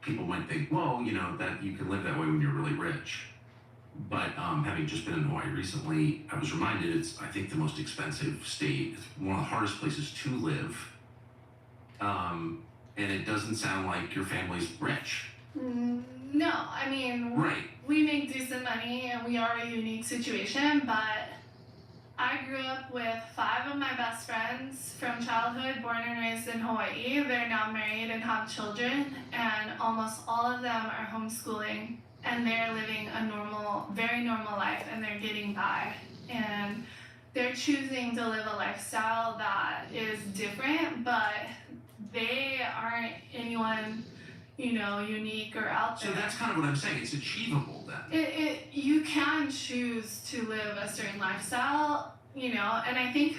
people might think, well, that you can live that way when you're really rich. But having just been in Hawaii recently, I was reminded it's, I think, the most expensive state. It's one of the hardest places to live. And it doesn't sound like your family's rich. No, I mean, right. We make decent money and we are a unique situation, but I grew up with 5 of my best friends from childhood, born and raised in Hawaii. They're now married and have children, and almost all of them are homeschooling. And they're living a very normal life, and they're getting by. And they're choosing to live a lifestyle that is different, but they aren't anyone, unique or out there. So that's kind of what I'm saying. It's achievable then. You can choose to live a certain lifestyle, and I think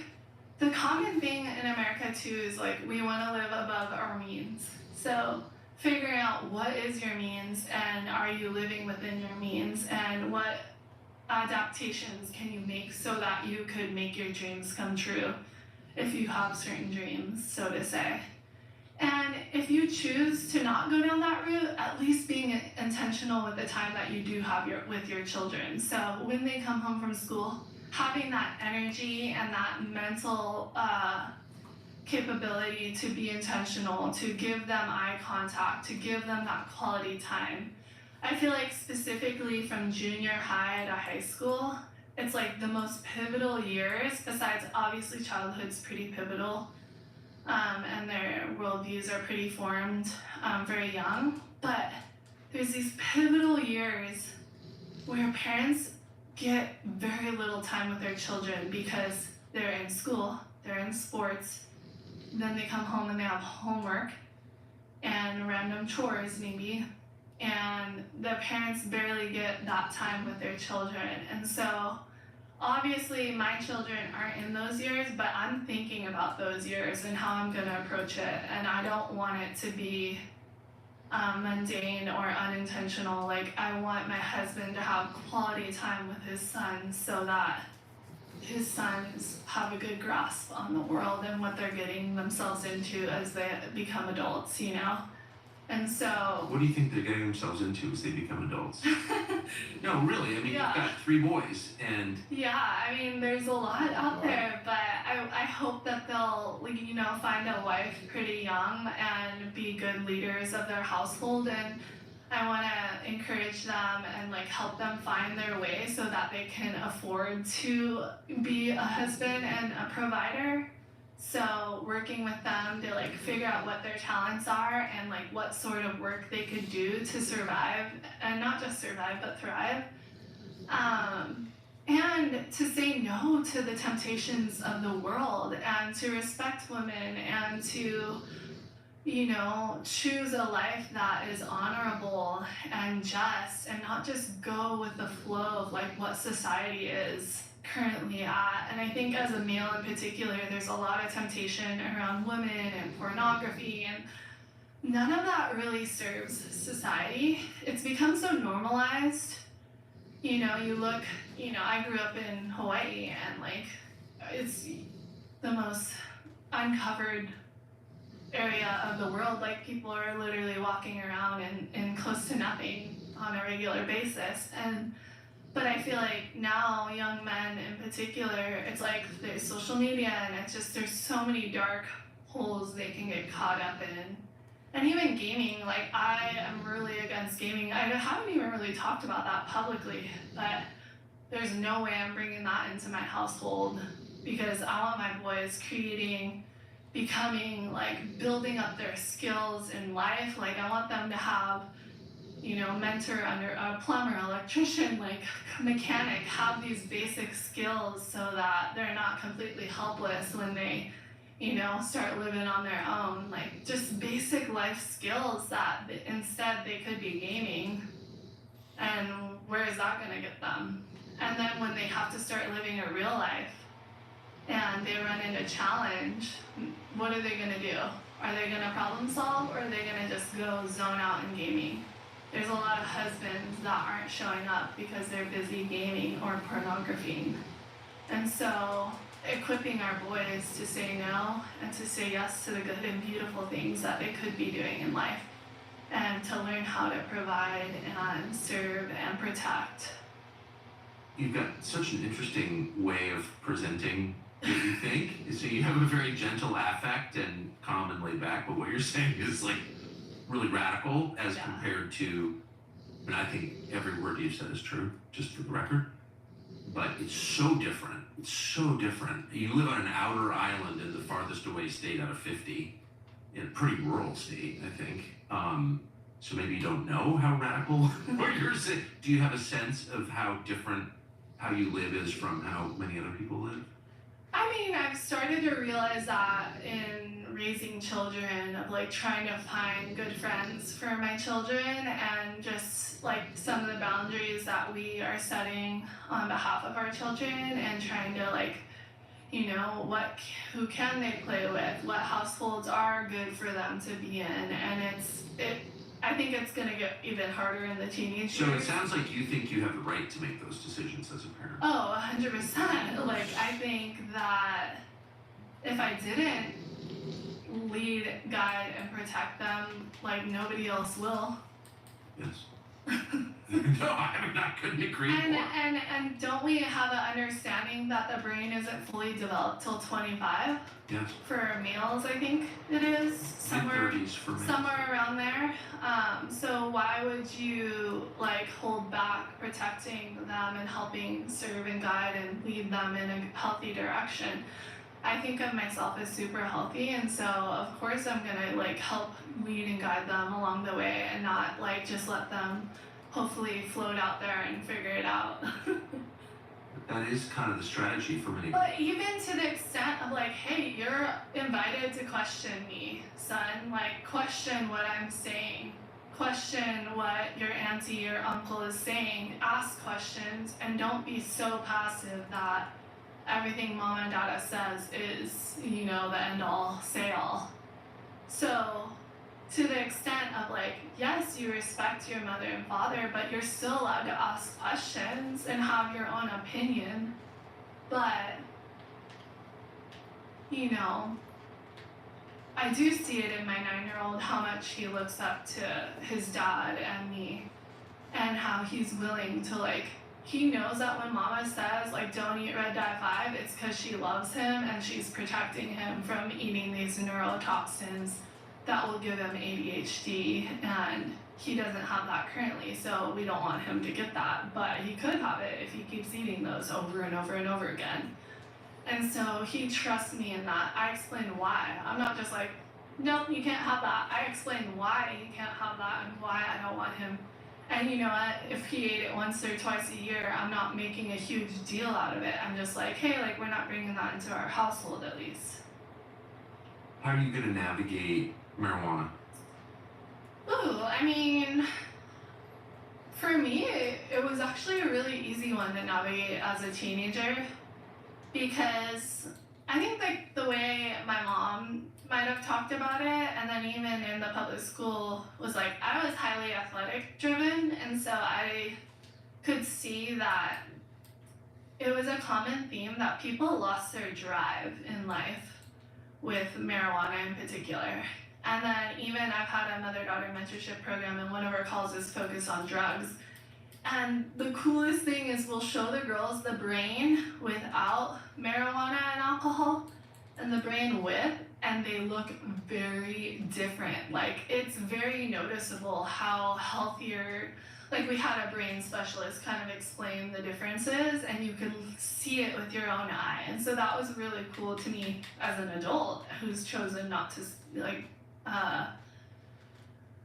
the common thing in America too is like we want to live above our means. So figuring out what is your means and are you living within your means and what adaptations can you make so that you could make your dreams come true if you have certain dreams, so to say. And if you choose to not go down that route, at least being intentional with the time that you do have with your children. So when they come home from school, having that energy and that mental capability to be intentional, to give them eye contact, to give them that quality time. I feel like specifically from junior high to high school, it's like the most pivotal years, besides obviously childhood's pretty pivotal, and their worldviews are pretty formed very young, but there's these pivotal years where parents get very little time with their children because they're in school, they're in sports, then they come home and they have homework and random chores maybe, and the parents barely get that time with their children. And so obviously my children aren't in those years, but I'm thinking about those years and how I'm gonna approach it, and I don't want it to be mundane or unintentional. Like, I want my husband to have quality time with his sons so that his sons have a good grasp on the world and what they're getting themselves into as they become adults, you know? And so What do you think they're getting themselves into as they become adults? No, really. I mean, Yeah. you've got 3 boys, and yeah, I mean, there's a lot out there, but I hope that they'll, like, you know, find a wife pretty young and be good leaders of their household. And I want to encourage them and like help them find their way so that they can afford to be a husband and a provider. So working with them to like figure out what their talents are and like what sort of work they could do to survive, and not just survive but thrive. And to say no to the temptations of the world, and to respect women, and to, you know, choose a life that is honorable and just, and not just go with the flow of like what society is currently at. And I think as a male in particular, there's a lot of temptation around women and pornography, and none of that really serves society. It's become so normalized. You know, you look, you know, I grew up in Hawaii, and like, it's the most uncovered area of the world. Like, people are literally walking around in close to nothing on a regular basis. But I feel like now young men in particular, it's like there's social media, and it's just, there's so many dark holes they can get caught up in. And even gaming, like, I am really against gaming. I haven't even really talked about that publicly, but there's no way I'm bringing that into my household, because I want my boys creating, becoming, like, building up their skills in life. Like, I want them to have, you know, mentor under a plumber, electrician, like mechanic, have these basic skills so that they're not completely helpless when they, you know, start living on their own. Like, just basic life skills that instead they could be gaming. And where is that gonna get them? And then when they have to start living a real life and they run into challenge, what are they gonna do? Are they gonna problem solve, or are they gonna just go zone out in gaming? There's a lot of husbands that aren't showing up because they're busy gaming or pornography. And so equipping our boys to say no and to say yes to the good and beautiful things that they could be doing in life, and to learn how to provide and serve and protect. you've got such an interesting way of presenting what you think. So you have a very gentle affect and calm and laid back, but what you're saying is like really radical as Yeah. compared to, and I think every word you've said is true, just for the record, but it's so different. It's so different. You live on an outer island in the farthest away state out of 50, in a pretty rural state, I think. So maybe you don't know how radical what you're saying. Do you have a sense of how different how you live is from how many other people live? I mean, I've started to realize that in raising children, of like trying to find good friends for my children, and just like some of the boundaries that we are setting on behalf of our children, and trying to like, you know, who can they play with, what households are good for them to be in. And I think it's gonna get even harder in the teenage So years. it sounds like you think you have the right to make those decisions as a parent. Oh, 100%. Like, I think that if I didn't lead, guide, and protect them, like nobody else will. Yes. No, I couldn't agree And more. and don't we have an understanding that the brain isn't fully developed till 25 Yes. for males? I think it is somewhere Mid-30s for me. somewhere around there. So why would you like hold back protecting them and helping serve and guide and lead them in a healthy direction? I think of myself as super healthy, and so of course I'm gonna like help lead and guide them along the way and not like just let them hopefully float out there and figure it out. That is kind of the strategy for many. But even to the extent of like, hey, you're invited to question me, son. Like, question what I'm saying. Question what your auntie or uncle is saying. Ask questions and don't be so passive that everything mom and dada says is, you know, the end all, say all. So, to the extent of like, yes, you respect your mother and father, but you're still allowed to ask questions and have your own opinion. But, you know, I do see it in my 9-year-old how much he looks up to his dad and me, and how he's willing to like, he knows that when mama says like don't eat red dye 5, it's because she loves him and she's protecting him from eating these neurotoxins that will give him ADHD, and he doesn't have that currently, so we don't want him to get that, but he could have it if he keeps eating those over and over and over again. And so he trusts me in that. I explain why. I'm not just like, nope, you can't have that. I explain why he can't have that and why I don't want him. And you know what? If he ate it once or twice a year, I'm not making a huge deal out of it. I'm just like, hey, like we're not bringing that into our household at least. How are you going to navigate marijuana? Ooh, I mean, for me, it was actually a really easy one to navigate as a teenager, because I think like the way my mom might have talked about it, and then even in the public school, was like I was highly athletic driven, and so I could see that it was a common theme that people lost their drive in life with marijuana in particular. And then even I've had a mother-daughter mentorship program, and one of our calls is focused on drugs. And the coolest thing is we'll show the girls the brain without marijuana and alcohol and the brain with, and they look very different. Like it's very noticeable how healthier, like we had a brain specialist kind of explain the differences, and you could see it with your own eye. And so that was really cool to me as an adult who's chosen not to like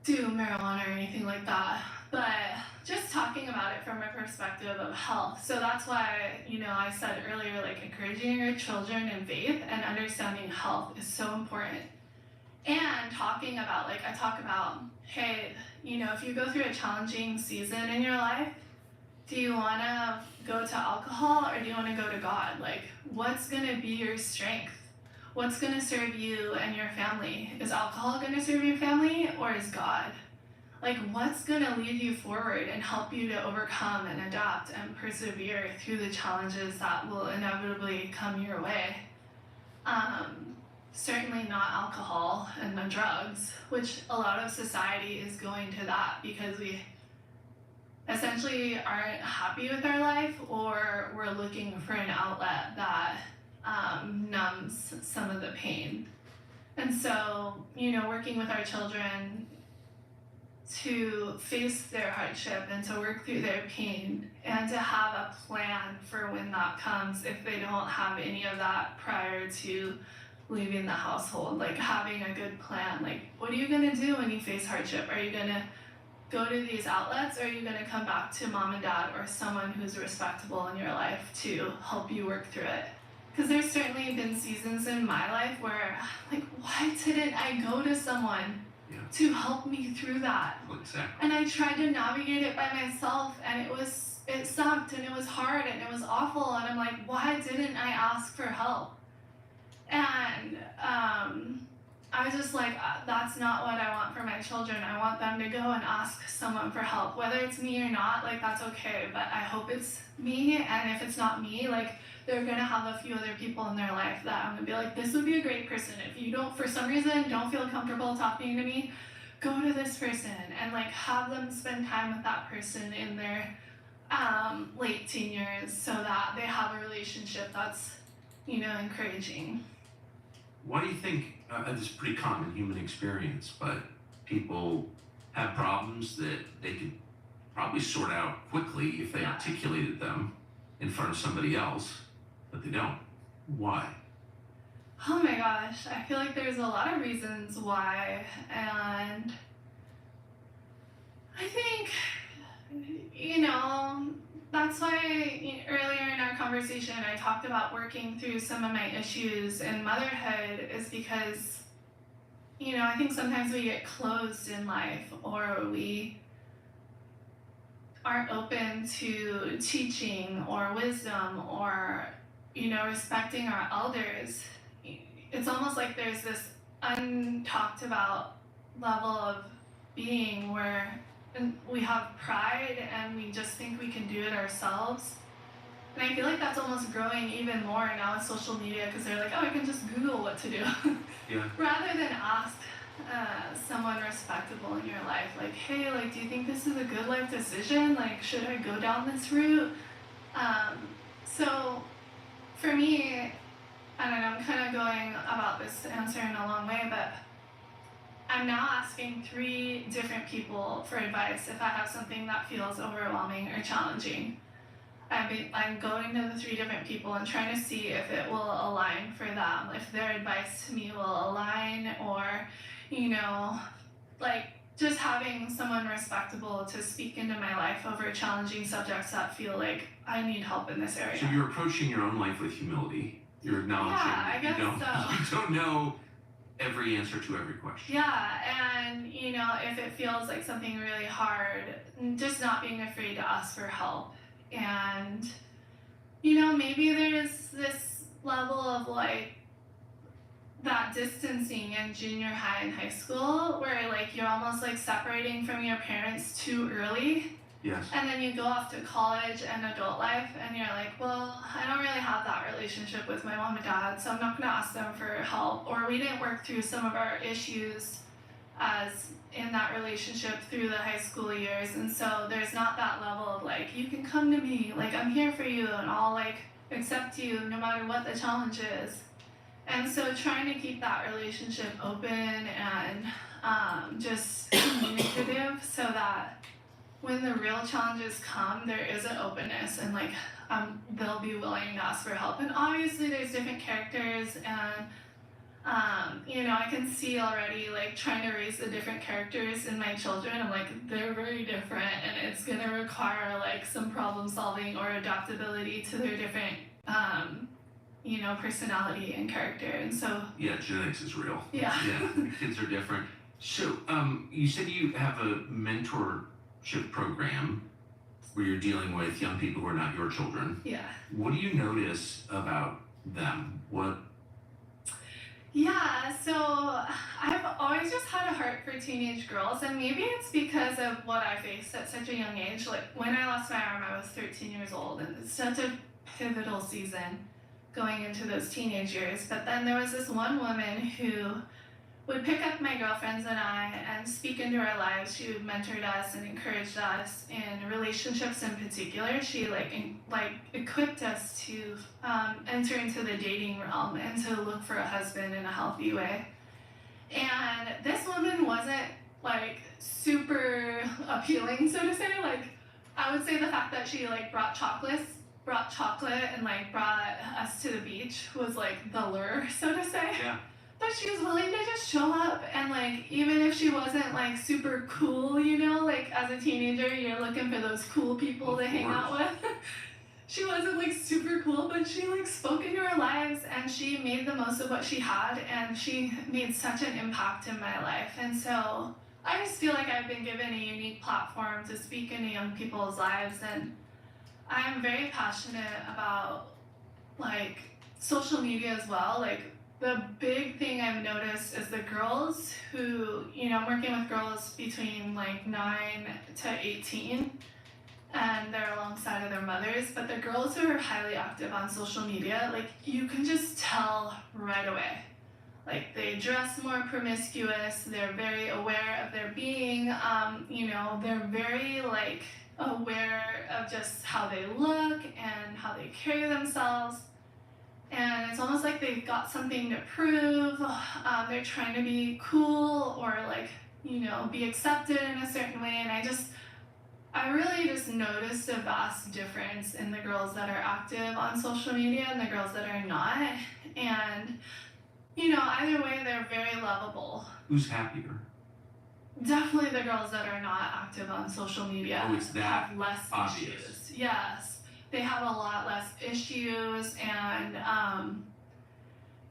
do marijuana or anything like that, but just talking about it from a perspective of health. So that's why, you know, I said earlier, like encouraging your children in faith and understanding health is so important. And talking about, like I talk about, hey, you know, if you go through a challenging season in your life, do you want to go to alcohol or do you want to go to God? Like, what's going to be your strength? What's going to serve you and your family? Is alcohol going to serve your family, or is God? Like, what's going to lead you forward and help you to overcome and adapt and persevere through the challenges that will inevitably come your way? Certainly not alcohol and the drugs, which a lot of society is going to that because we essentially aren't happy with our life, or we're looking for an outlet that numbs some of the pain. And so, you know, working with our children to face their hardship and to work through their pain and to have a plan for when that comes if they don't have any of that prior to leaving the household. Like having a good plan, like what are you going to do when you face hardship? Are you going to go to these outlets, or are you going to come back to mom and dad or someone who's respectable in your life to help you work through it? Because there's certainly been seasons in my life where like, why didn't I go to someone to help me through that? Exactly. And I tried to navigate it by myself, and it sucked and it was hard and it was awful, and I'm like, why didn't I ask for help? And I was just like, that's not what I want for my children. I want them to go and ask someone for help, whether it's me or not. Like that's okay, but I hope it's me. And if it's not me, like they're gonna have a few other people in their life that I'm gonna be like, this would be a great person. If you don't, for some reason, don't feel comfortable talking to me, go to this person and like have them spend time with that person in their late teen years, so that they have a relationship that's, you know, encouraging. Why do you think, this is pretty common human experience, but people have problems that they could probably sort out quickly if they articulated them in front of somebody else, but they don't? Why? Oh my gosh, I feel like there's a lot of reasons why, and I think, that's why earlier in our conversation I talked about working through some of my issues in motherhood, is because, I think sometimes we get closed in life, or we aren't open to teaching or wisdom, or, respecting our elders. It's almost like there's this untalked about level of being where we have pride and we just think we can do it ourselves. And I feel like that's almost growing even more now with social media, because they're like, oh, I can just Google what to do. Yeah. Rather than ask someone respectable in your life, like, hey, like, do you think this is a good life decision? Like, should I go down this route? So for me, I don't know, I'm kind of going about this answer in a long way, but I'm now asking 3 different people for advice if I have something that feels overwhelming or challenging. I'm going to the 3 different people and trying to see if it will align for them, if their advice to me will align, or, like, just having someone respectable to speak into my life over challenging subjects that feel like I need help in this area. So you're approaching your own life with humility. You're acknowledging I guess you so. don't know every answer to every question. Yeah, and if it feels like something really hard, just not being afraid to ask for help. And maybe there's this level of like that distancing in junior high and high school, where like you're almost like separating from your parents too early. Yes. And then you go off to college and adult life, and you're like, well, I don't really have that relationship with my mom and dad, so I'm not going to ask them for help. Or we didn't work through some of our issues as in that relationship through the high school years. And so there's not that level of like, you can come to me, like, I'm here for you, and I'll like accept you no matter what the challenge is. And so trying to keep that relationship open and just communicative, so that when the real challenges come, there is an openness, and like they'll be willing to ask for help. And obviously there's different characters, and I can see already, like, trying to raise the different characters in my children. I'm like, they're very different, and it's gonna require like some problem solving or adaptability to their different personality and character. And so yeah, genetics is real. Yeah. Yeah, kids are different. So you said you have a mentorship program where you're dealing with young people who are not your children. Yeah. What do you notice about them? Yeah, so I've always just had a heart for teenage girls, and maybe it's because of what I faced at such a young age. Like, when I lost my arm, I was 13 years old, and it's such a pivotal season going into those teenage years. But then there was this one woman who would pick up my girlfriends and I and speak into our lives. She mentored us and encouraged us in relationships in particular. She equipped us to enter into the dating realm and to look for a husband in a healthy way. And this woman wasn't like super appealing, so to say. Like, I would say the fact that she like brought chocolate and like brought us to the beach was like the lure, so to say. Yeah. But she was willing to just show up, and like, even if she wasn't like super cool, like as a teenager, you're looking for those cool people to hang out with. She wasn't like super cool, but she like spoke into our lives, and she made the most of what she had, and she made such an impact in my life. And so I just feel like I've been given a unique platform to speak into young people's lives, and I'm very passionate about like social media as well. Like, the big thing I've noticed is the girls who, I'm working with girls between like 9 to 18, and they're alongside of their mothers, but the girls who are highly active on social media, like, you can just tell right away. Like, they dress more promiscuous, they're very aware of their being, they're very like aware of just how they look and how they carry themselves. And it's almost like they've got something to prove. They're trying to be cool or like, be accepted in a certain way. And I really just noticed a vast difference in the girls that are active on social media and the girls that are not. And Either way, they're very lovable. Who's happier? Definitely the girls that are not active on social media Oh, it's that have less obvious. issues. Yes, they have a lot less issues, and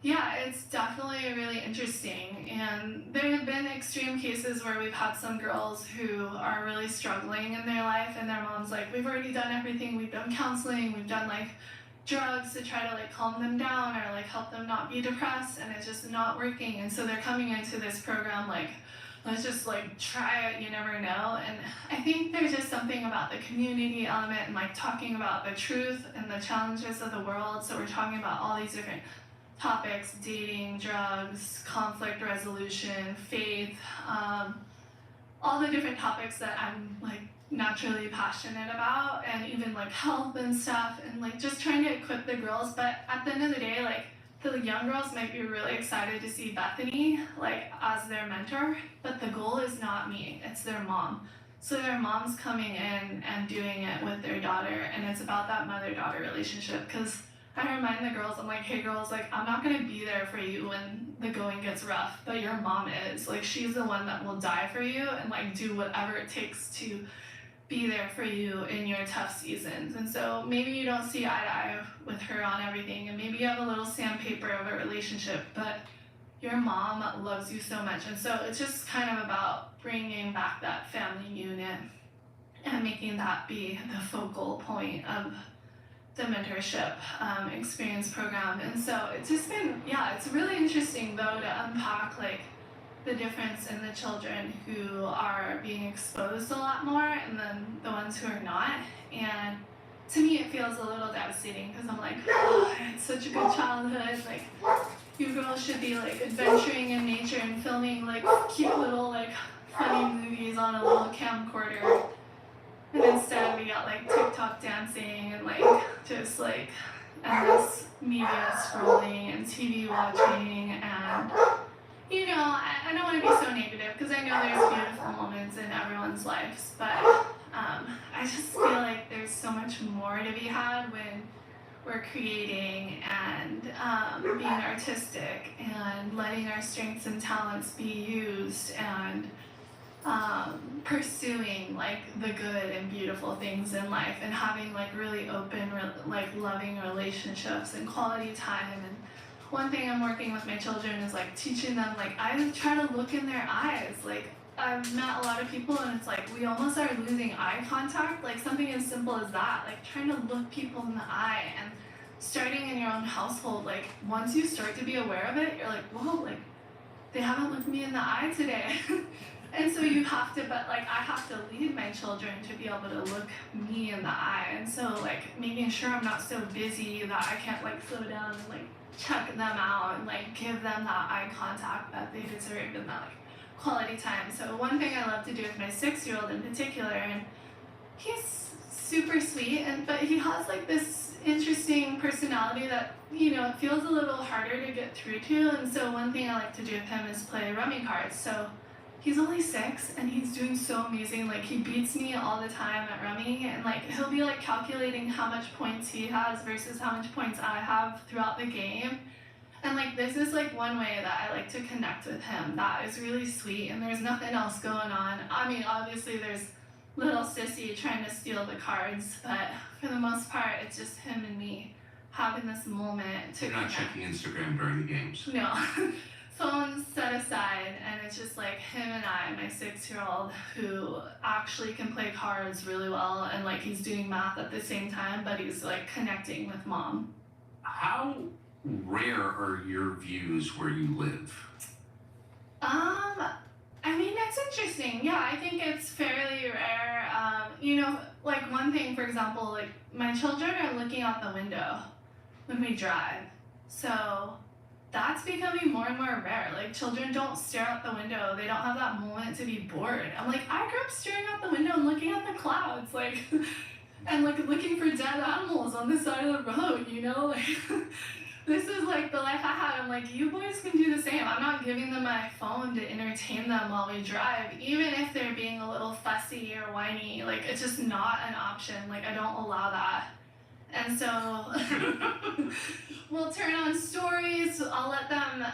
yeah, it's definitely really interesting. And there have been extreme cases where we've had some girls who are really struggling in their life, and their mom's like, we've already done everything. We've done counseling, we've done like drugs to try to like calm them down or like help them not be depressed, and it's just not working. And so they're coming into this program like, let's just like try it, you never know. And I think there's just something about the community element and like talking about the truth and the challenges of the world. So we're talking about all these different topics: dating, drugs, conflict resolution, faith, all the different topics that I'm like naturally passionate about, and even like health and stuff, and like just trying to equip the girls. But at the end of the day, like the young girls might be really excited to see Bethany like as their mentor, but the goal is not me, it's their mom. So their mom's coming in and doing it with their daughter, and it's about that mother-daughter relationship. Because I remind the girls, I'm like, hey girls, like I'm not gonna be there for you when the going gets rough, but your mom is. Like she's the one that will die for you and like do whatever it takes to be there for you in your tough seasons. And so maybe you don't see eye to eye with her on everything, and maybe you have a little sandpaper of a relationship, but your mom loves you so much. And so it's just kind of about bringing back that family unit and making that be the focal point of the mentorship experience program. And so it's just been, yeah, it's really interesting though to unpack like the difference in the children who are being exposed a lot more and then the ones who are not. And to me it feels a little devastating because I'm like, oh, I had such a good childhood, like you girls should be like adventuring in nature and filming like cute little like funny movies on a little camcorder, and instead we got like TikTok dancing and like just like endless media scrolling and TV watching. And I don't want to be so negative because I know there's beautiful moments in everyone's lives, but I just feel like there's so much more to be had when we're creating and being artistic and letting our strengths and talents be used, and pursuing like the good and beautiful things in life, and having like really open like loving relationships and quality time. And one thing I'm working with my children is like teaching them, like I try to look in their eyes. Like I've met a lot of people and it's like we almost are losing eye contact, like something as simple as that, like trying to look people in the eye. And starting in your own household, like once you start to be aware of it, you're like, whoa, like they haven't looked me in the eye today. And so you have to, but like I have to lead my children to be able to look me in the eye. And so like making sure I'm not so busy that I can't like slow down and like check them out and like give them that eye contact that they deserve and that like quality time. So one thing I love to do with my 6-year-old in particular, and he's super sweet, but he has like this interesting personality that it feels a little harder to get through to. And so one thing I like to do with him is play rummy cards. So he's only 6 and he's doing so amazing. Like he beats me all the time at rummy, and like he'll be like calculating how much points he has versus how much points I have throughout the game. And like this is like one way that I like to connect with him that is really sweet, and there's nothing else going on. I mean, obviously there's little sissy trying to steal the cards, but for the most part it's just him and me having this moment to You're not connect. checking Instagram during the games. No. Phones set aside, and it's just like him and I, my 6-year-old, who actually can play cards really well, and like he's doing math at the same time, but he's like connecting with mom. How rare are your views where you live? I mean, it's interesting. Yeah, I think it's fairly rare. Like one thing, for example, like my children are looking out the window when we drive. So that's becoming more and more rare. Like children don't stare out the window. They don't have that moment to be bored. I'm like, I grew up staring out the window and looking at the clouds, like, and like looking for dead animals on the side of the road, like this is like the life I had. I'm like, you boys can do the same. I'm not giving them my phone to entertain them while we drive, even if they're being a little fussy or whiny. Like it's just not an option. Like I don't allow that. And so we'll turn on stories. I'll let them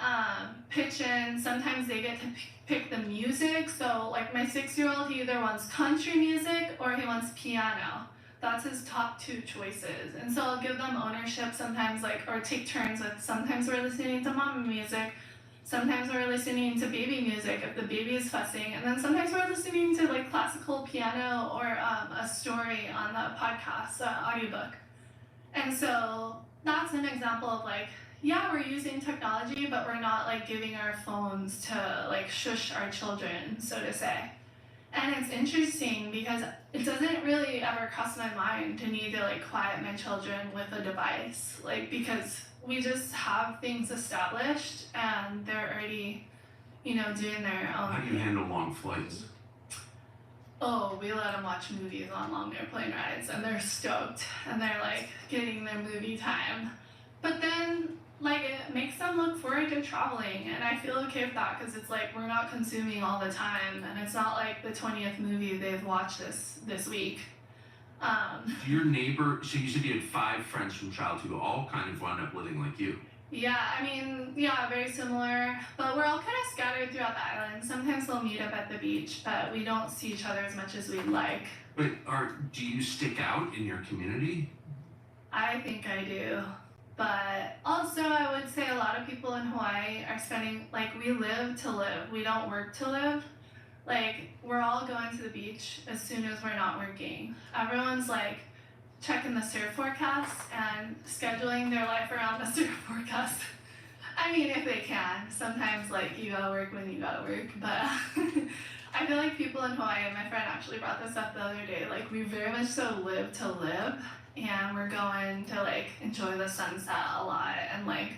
pitch in. Sometimes they get to pick the music. So like my 6-year-old, he either wants country music or he wants piano. That's his top 2 choices. And so I'll give them ownership sometimes, like, or take turns with, sometimes we're listening to mama music, sometimes we're listening to baby music if the baby is fussing, and then sometimes we're listening to like classical piano or a story on the podcast, audiobook. And so that's an example of like, yeah, we're using technology, but we're not like giving our phones to like shush our children, so to say. And it's interesting because it doesn't really ever cross my mind to need to like quiet my children with a device, like, because we just have things established and they're already, you know, doing their own. How do you handle long flights? Oh, we let them watch movies on long airplane rides and they're stoked and they're like getting their movie time. But then like it makes them look forward to traveling, and I feel okay with that because it's like we're not consuming all the time, and it's not like the 20th movie they've watched this week. Your neighbor, so you said you had 5 friends from childhood who all kind of wound up living like you. Yeah, I mean, yeah, very similar, but we're all kind of scattered throughout the island. Sometimes we'll meet up at the beach, but we don't see each other as much as we'd like. But do you stick out in your community? I think I do. But also, I would say a lot of people in Hawaii are spending, like, we live to live. We don't work to live. Like, we're all going to the beach as soon as we're not working. Everyone's, like, checking the surf forecast and scheduling their life around the surf forecast. I mean, if they can. Sometimes, like, you gotta work when you gotta work. But I feel like people in Hawaii, and my friend actually brought this up the other day, like, we very much so live to live. And we're going to like enjoy the sunset a lot and like,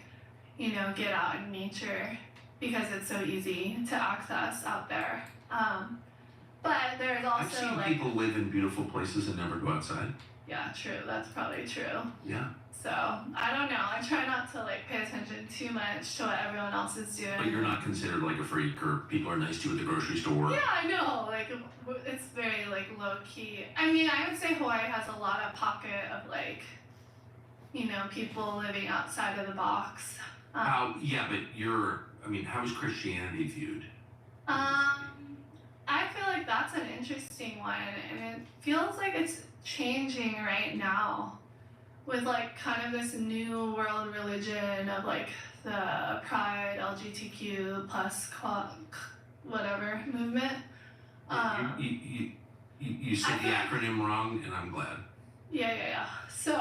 you know, get out in nature because it's so easy to access out there. But there's also I've seen like people live in beautiful places and never go outside. Yeah, true. That's probably true. Yeah. So I don't know. I try not to like pay attention too much to what everyone else is doing. But you're not considered like a freak, or people are nice to you at the grocery store. Yeah, I know. Like it's very like low key. I mean, I would say Hawaii has a lot of pocket of like, you know, people living outside of the box. But how is Christianity viewed? I feel like that's an interesting one, and it feels like it's changing right now with like kind of this new world religion of like the Pride, LGBTQ plus whatever movement. You said the acronym wrong, and I'm glad. Yeah. So,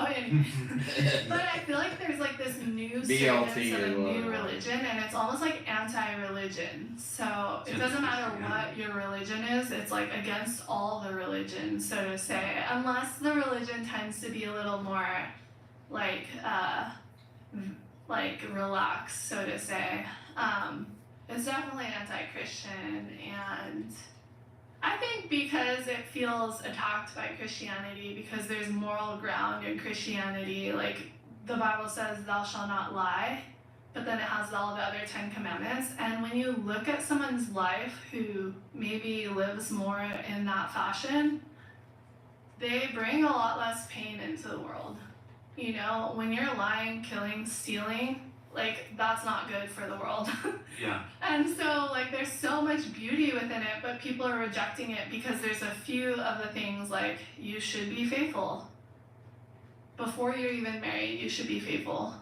but I feel like there's like this new service of a new religion, and it's almost like anti-religion. So it doesn't matter what your religion is; it's like against all the religions, so to say, unless the religion tends to be a little more like relaxed, so to say. It's definitely anti-Christian, and I think because it feels attacked by Christianity, because there's moral ground in Christianity, like the Bible says thou shalt not lie, but then it has all the other 10 commandments, and when you look at someone's life who maybe lives more in that fashion, they bring a lot less pain into the world. You know, when you're lying, killing, stealing, like that's not good for the world. Yeah. And so like there's so much beauty within it, but people are rejecting it because there's a few of the things like you should be faithful. Before you're even married, you should be faithful.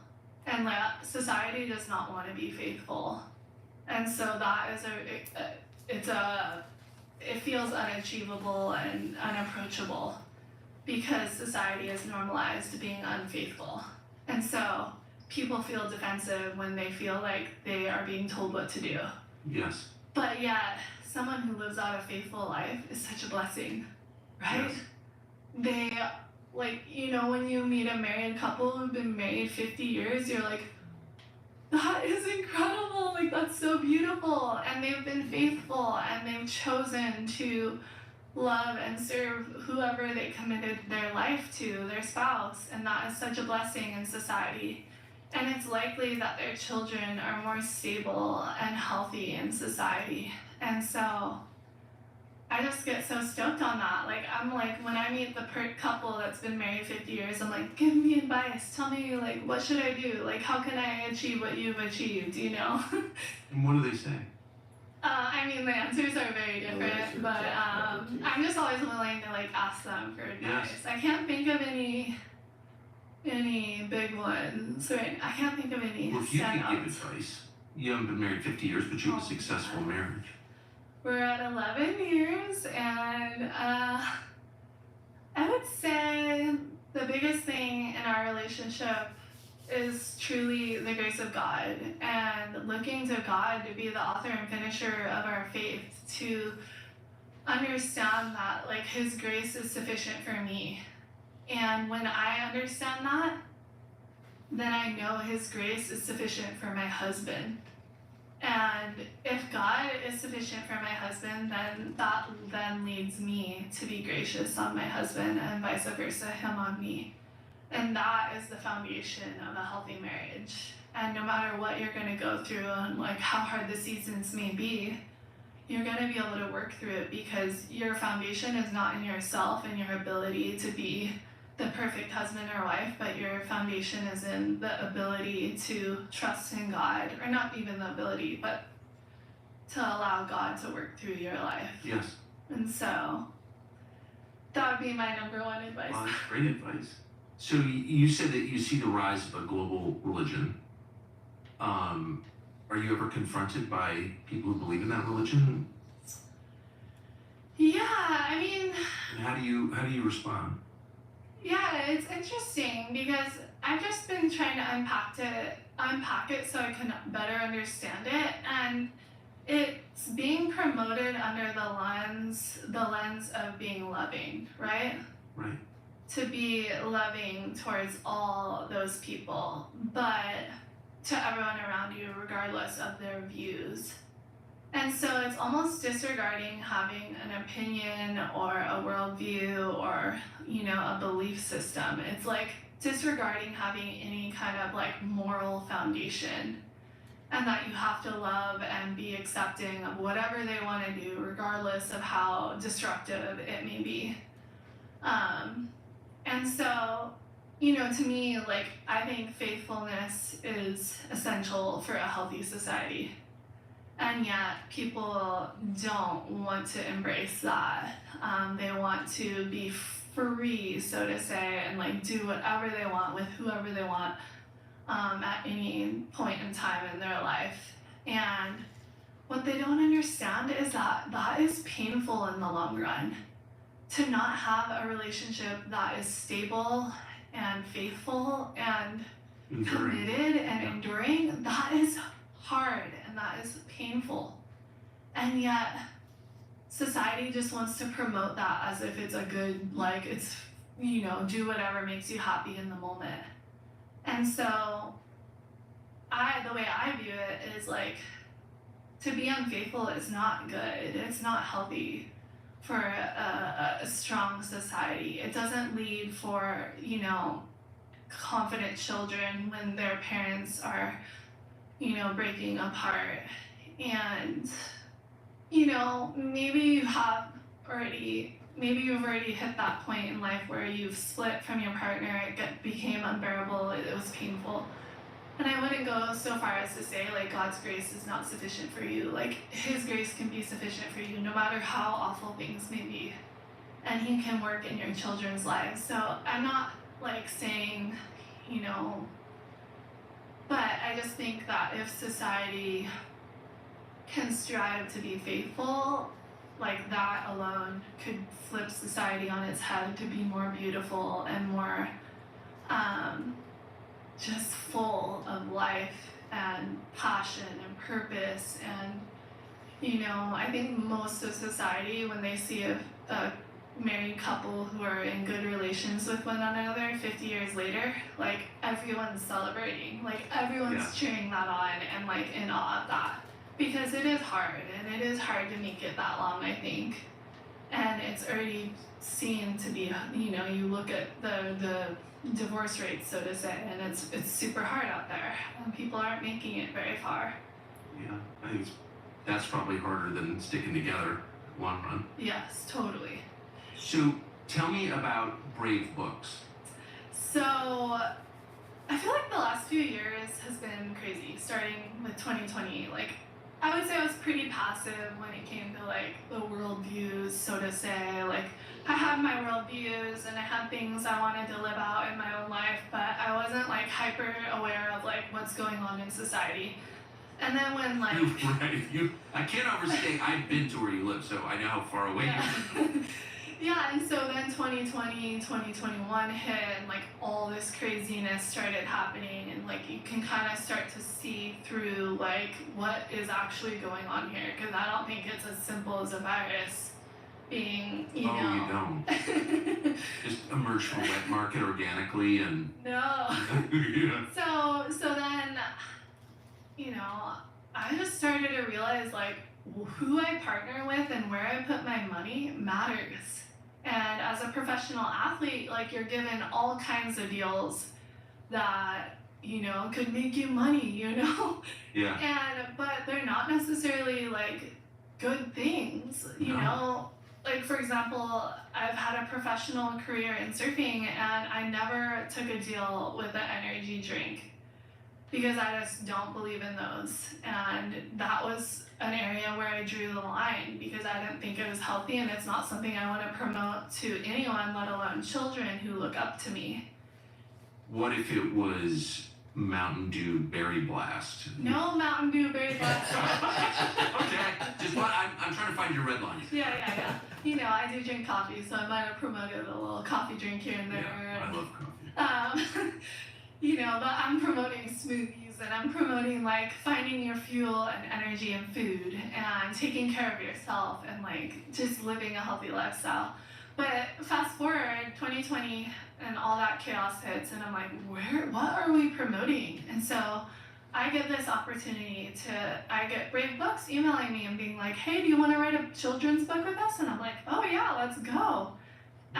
And like society does not want to be faithful. And so that is it feels unachievable and unapproachable because society has normalized being unfaithful. And so people feel defensive when they feel like they are being told what to do. Yes. But yet, someone who lives out a faithful life is such a blessing, right? Yes. They, like, you know, when you meet a married couple who've been married 50 years, you're like, that is incredible, like, that's so beautiful. And they've been faithful, and they've chosen to love and serve whoever they committed their life to, their spouse. And that is such a blessing in society. And it's likely that their children are more stable and healthy in society. And so I I just get so stoked on that. Like, I'm like, when I meet the couple that's been married 50 years, I'm like, give me advice. Tell me, like, what should I do? Like, how can I achieve what you've achieved, you know? And what do they say? I mean, the answers are very different, but I'm just always willing to, like, ask them for advice. Yes. I can't think of any big ones, right? I can't think of any Well, if you could give standouts. advice, you haven't been married 50 years, but you have a successful marriage. We're at 11 years, and I would say the biggest thing in our relationship is truly the grace of God and looking to God to be the author and finisher of our faith, to understand that, like, His grace is sufficient for me. And when I understand that, then I know His grace is sufficient for my husband. And if God is sufficient for my husband, then that then leads me to be gracious on my husband, and vice versa, him on me. And that is the foundation of a healthy marriage. And no matter what you're going to go through and, like, how hard the seasons may be, you're going to be able to work through it, because your foundation is not in yourself and your ability to be the perfect husband or wife, but your foundation is in the ability to trust in God, or not even the ability, but to allow God to work through your life. Yes. And so that would be my number one advice. Well, that's great advice. So you said that you see the rise of a global religion. Are you ever confronted by people who believe in that religion? Yeah, I mean, And how do you respond? yeah, it's interesting because I've just been trying to unpack it so I can better understand it, and it's being promoted under the lens of being loving, right? Right. To be loving towards all those people, but to everyone around you, regardless of their views. And so it's almost disregarding having an opinion or a worldview or, you know, a belief system. It's like disregarding having any kind of, like, moral foundation, and that you have to love and be accepting of whatever they want to do, regardless of how destructive it may be. And so, you know, to me, like, I think faithfulness is essential for a healthy society. And yet people don't want to embrace that. They want to be free, so to say, and, like, do whatever they want with whoever they want at any point in time in their life. And what they don't understand is that that is painful in the long run. To not have a relationship that is stable and faithful and Enduring. committed and enduring, that is hard and that is painful. And yet society just wants to promote that as if it's a good, like, it's, you know, do whatever makes you happy in the moment. And so the way I view it is, like, to be unfaithful is not good. It's not healthy for a strong society. It doesn't lead for, you know, confident children when their parents are, you know, breaking apart. And, you know, maybe you've already hit that point in life where you've split from your partner, it became unbearable, it was painful. And I wouldn't go so far as to say, like, God's grace is not sufficient for you. Like, His grace can be sufficient for you no matter how awful things may be. And He can work in your children's lives. So I'm not, like, saying, you know, but I just think that if society can strive to be faithful, like, that alone could flip society on its head to be more beautiful and more just full of life and passion and purpose. And, you know, I think most of society, when they see a married couple who are in good relations with one another 50 years later, like, everyone's celebrating, like, everyone's cheering that on and, like, in awe of that, because it is hard, and it is hard to make it that long, I think. And it's already seen to be, you know, you look at the divorce rates, so to say, and it's super hard out there, and people aren't making it very far. Yeah, I think that's probably harder than sticking together. long run. Yes, totally. So tell me about Brave Books. So I feel like the last few years has been crazy, starting with 2020. Like, I would say I was pretty passive when it came to like the worldviews, so to say. Like, I had my worldviews and I had things I wanted to live out in my own life, but I wasn't like hyper aware of like what's going on in society. And then when like Right. I can't overstate. I've been to where you live, so I know how far away yeah. you live. Yeah, and so then 2020, 2021 hit, and like all this craziness started happening, and like you can kind of start to see through like what is actually going on here, because I don't think it's as simple as a virus being, you Oh, know. you don't. Just emerge from a wet market organically and. No. Yeah. So then, you know, I just started to realize like who I partner with and where I put my money matters. And as a professional athlete, like you're given all kinds of deals that, you know, could make you money, you know? Yeah. But they're not necessarily like good things, you No. know? Like, for example, I've had a professional career in surfing and I never took a deal with an energy drink because I just don't believe in those. And that was an area where I drew the line because I didn't think it was healthy, and it's not something I want to promote to anyone, let alone children who look up to me. What if it was Mountain Dew Berry Blast? No Mountain Dew Berry Blast. Okay, just what I'm trying to find your red lines. Yeah. You know, I do drink coffee, so I might have promoted a little coffee drink here and there. Yeah, I love coffee. You know, but I'm promoting smoothies and I'm promoting like finding your fuel and energy in food and taking care of yourself and like just living a healthy lifestyle. But fast forward 2020 and all that chaos hits, and I'm like, what are we promoting? And so I get this opportunity I get Brave Books emailing me and being like, hey, do you want to write a children's book with us? And I'm like, oh yeah, let's go.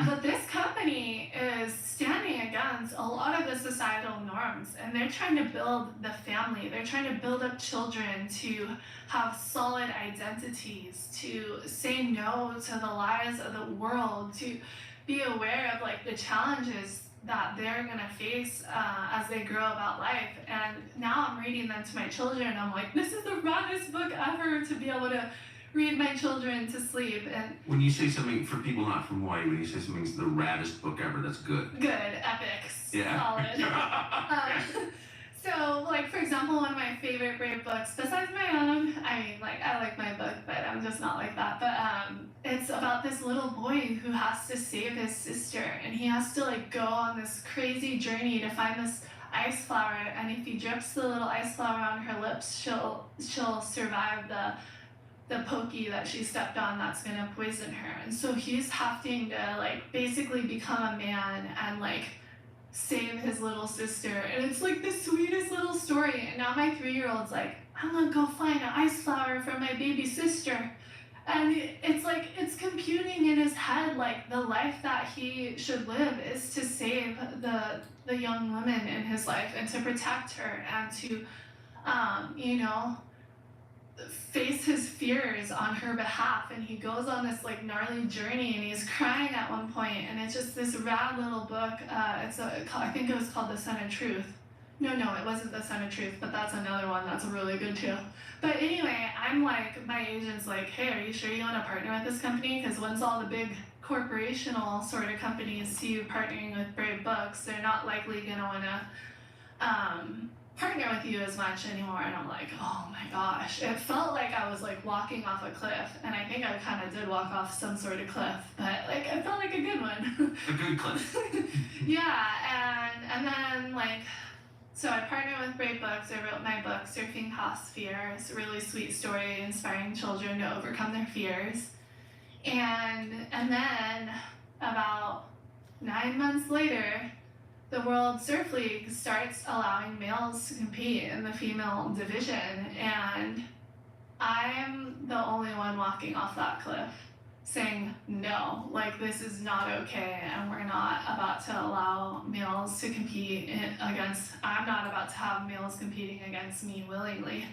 But this company is standing against a lot of the societal norms, and they're trying to build the family. They're trying to build up children to have solid identities, to say no to the lies of the world, to be aware of like the challenges that they're gonna face as they grow about life. And now I'm reading them to my children. I'm like, this is the raddest book ever to be able to read my children to sleep. And when you say something, for people not from Hawaii, when you say something's the raddest book ever, that's good. Good, epics, Yeah. solid. So, like, for example, one of my favorite Brave books, besides my own, I mean, like, I like my book, but I'm just not like that. But it's about this little boy who has to save his sister, and he has to, like, go on this crazy journey to find this ice flower, and if he drips the little ice flower on her lips, she'll survive the pokey that she stepped on that's gonna poison her. And so he's having to like basically become a man and like save his little sister. And it's like the sweetest little story. And now my 3-year-old's like, I'm gonna go find an ice flower for my baby sister. And it's like, it's computing in his head, like the life that he should live is to save the young woman in his life and to protect her and to, you know, face his fears on her behalf. And he goes on this like gnarly journey and he's crying at one point, and it's just this rad little book. I think it was called The Son of Truth. No, it wasn't The Son of Truth, but that's another one that's really good too. But anyway, I'm like, my agent's like, hey, are you sure you want to partner with this company? Because once all the big corporational sort of companies see you partnering with Brave Books, they're not likely going to want to partner with you as much anymore. And I'm like, oh my gosh. It felt like I was like walking off a cliff, and I think I kind of did walk off some sort of cliff, but like it felt like a good one. A good cliff. Yeah, and then like, so I partnered with Brave Books. I wrote my book, Surfing Past Fear. It's a really sweet story inspiring children to overcome their fears. And then about 9 months later, the World Surf League starts allowing males to compete in the female division, and I'm the only one walking off that cliff saying no, like this is not okay, and we're not about to allow males to compete I'm not about to have males competing against me willingly.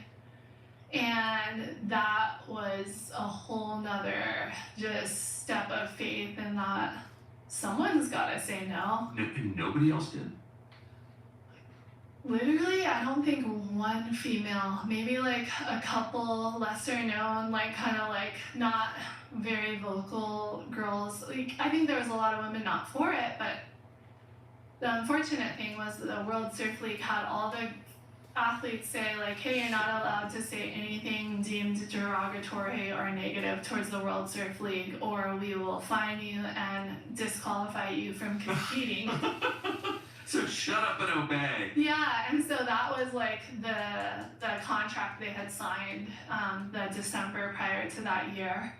And that was a whole nother just step of faith in that someone's got to say no. And nobody else did? Literally, I don't think one female, maybe like a couple lesser known, like kind of like not very vocal girls. Like, I think there was a lot of women not for it, but the unfortunate thing was that the World Surf League had all the athletes say like, hey, you're not allowed to say anything deemed derogatory or negative towards the World Surf League, or we will fine you and disqualify you from competing. So shut up and obey. Yeah, and so that was like the contract they had signed the December prior to that year.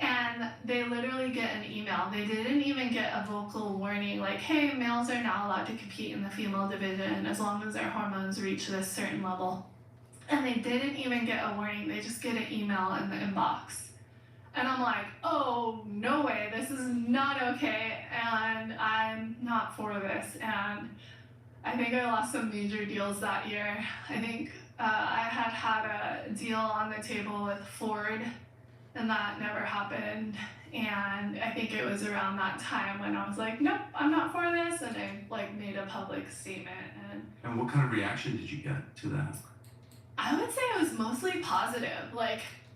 And they literally get an email. They didn't even get a vocal warning like, hey, males are now allowed to compete in the female division as long as their hormones reach this certain level. And they didn't even get a warning. They just get an email in the inbox. And I'm like, oh, no way, this is not okay, and I'm not for this. And I think I lost some major deals that year. I think I had a deal on the table with Ford, and that never happened. And I think it was around that time when I was like, nope, I'm not for this, and I like made a public statement. And what kind of reaction did you get to that? I would say it was mostly positive,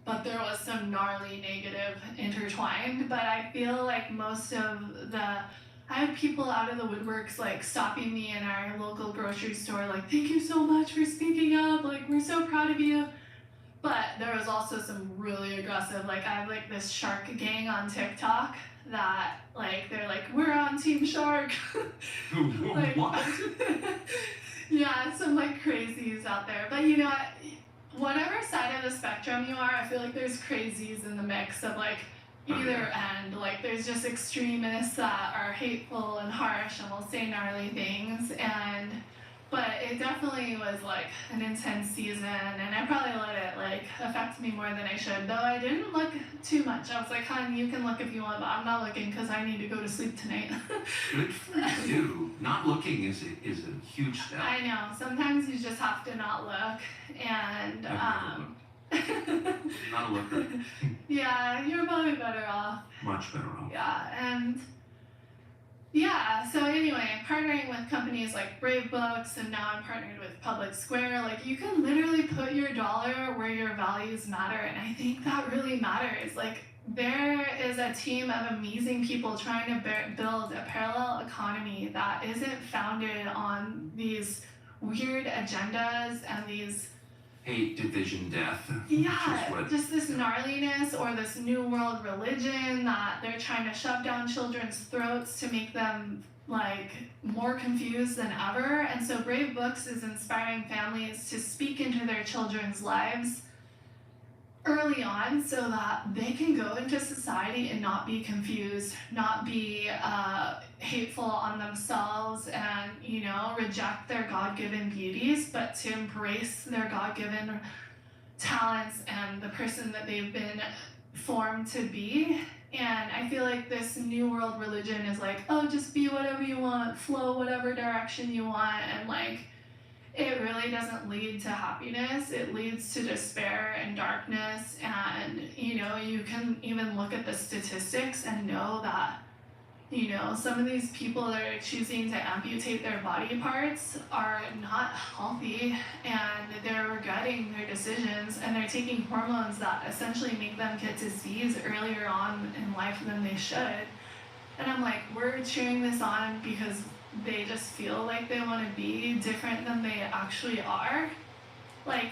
but there was some gnarly negative intertwined. But I feel like most of I had people out of the woodworks like stopping me in our local grocery store, like, thank you so much for speaking up, like, we're so proud of you. But there was also some really aggressive, like, I have like this shark gang on TikTok that like, they're like, we're on Team Shark. Like, what? Yeah, some like crazies out there. But you know, whatever side of the spectrum you are, I feel like there's crazies in the mix of like either end. Like there's just extremists that are hateful and harsh and will say gnarly things. But it definitely was like an intense season, and I probably let it like affect me more than I should. Though I didn't look too much. I was like, hon, you can look if you want, but I'm not looking because I need to go to sleep tonight. Good for you. Not looking is a huge step. I know. Sometimes you just have to not look, and not a looker. Yeah, you're probably better off. Much better off. Yeah, and yeah, so anyway, partnering with companies like Brave Books, and now I'm partnered with Public Square. Like, you can literally put your dollar where your values matter, and I think that really matters. Like, there is a team of amazing people trying to build a parallel economy that isn't founded on these weird agendas and these hate, division, death. Yeah, just this gnarliness or this new world religion that they're trying to shove down children's throats to make them like more confused than ever. And so Brave Books is inspiring families to speak into their children's lives early on so that they can go into society and not be confused, not be hateful on themselves, and reject their God-given beauties, but to embrace their God-given talents and the person that they've been formed to be. And I feel like this new world religion is like, oh, just be whatever you want, flow whatever direction you want, and like it really doesn't lead to happiness. It leads to despair and darkness. And, you can even look at the statistics and know that, some of these people that are choosing to amputate their body parts are not healthy, and they're regretting their decisions, and they're taking hormones that essentially make them get disease earlier on in life than they should. And I'm like, we're cheering this on because they just feel like they want to be different than they actually are. Like,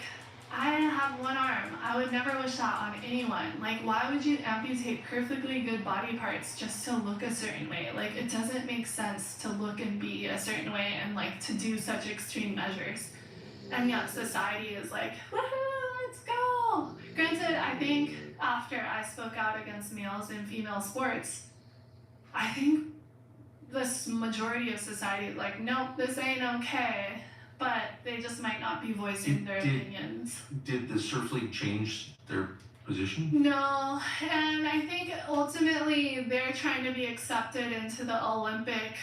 I have one arm. I would never wish that on anyone. Like, why would you amputate perfectly good body parts just to look a certain way? Like, it doesn't make sense to look and be a certain way and like to do such extreme measures. And yet society is like, woohoo, let's go. Granted, I think after I spoke out against males in female sports, I think this majority of society is like, nope, this ain't okay, but they just might not be voicing their opinions. Did the surf league change their position? No, and I think ultimately they're trying to be accepted into the Olympic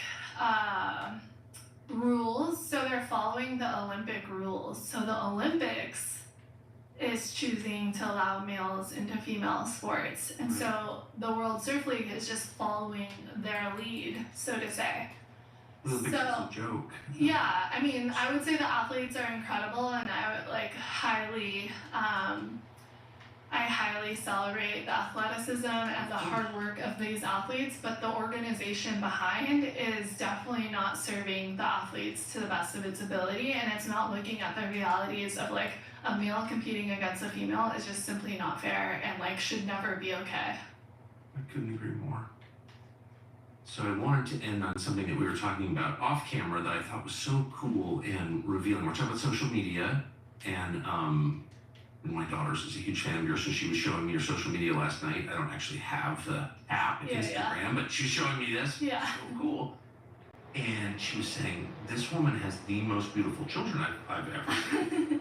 rules, so they're following the Olympic rules. So the Olympics is choosing to allow males into female sports. And so the World Surf League is just following their lead, so to say. The picture's a joke. Yeah, I mean, I would say the athletes are incredible, and I would I highly celebrate the athleticism and the hard work of these athletes, but the organization behind is definitely not serving the athletes to the best of its ability, and it's not looking at the realities of like a male competing against a female is just simply not fair and like should never be okay. I couldn't agree more. So I wanted to end on something that we were talking about off camera that I thought was so cool and revealing. We're talking about social media, and my daughter's is a huge fan of yours, so she was showing me your social media last night. I don't actually have the app, Instagram, but she was showing me this. Yeah. So cool. And she was saying, this woman has the most beautiful children I've ever seen.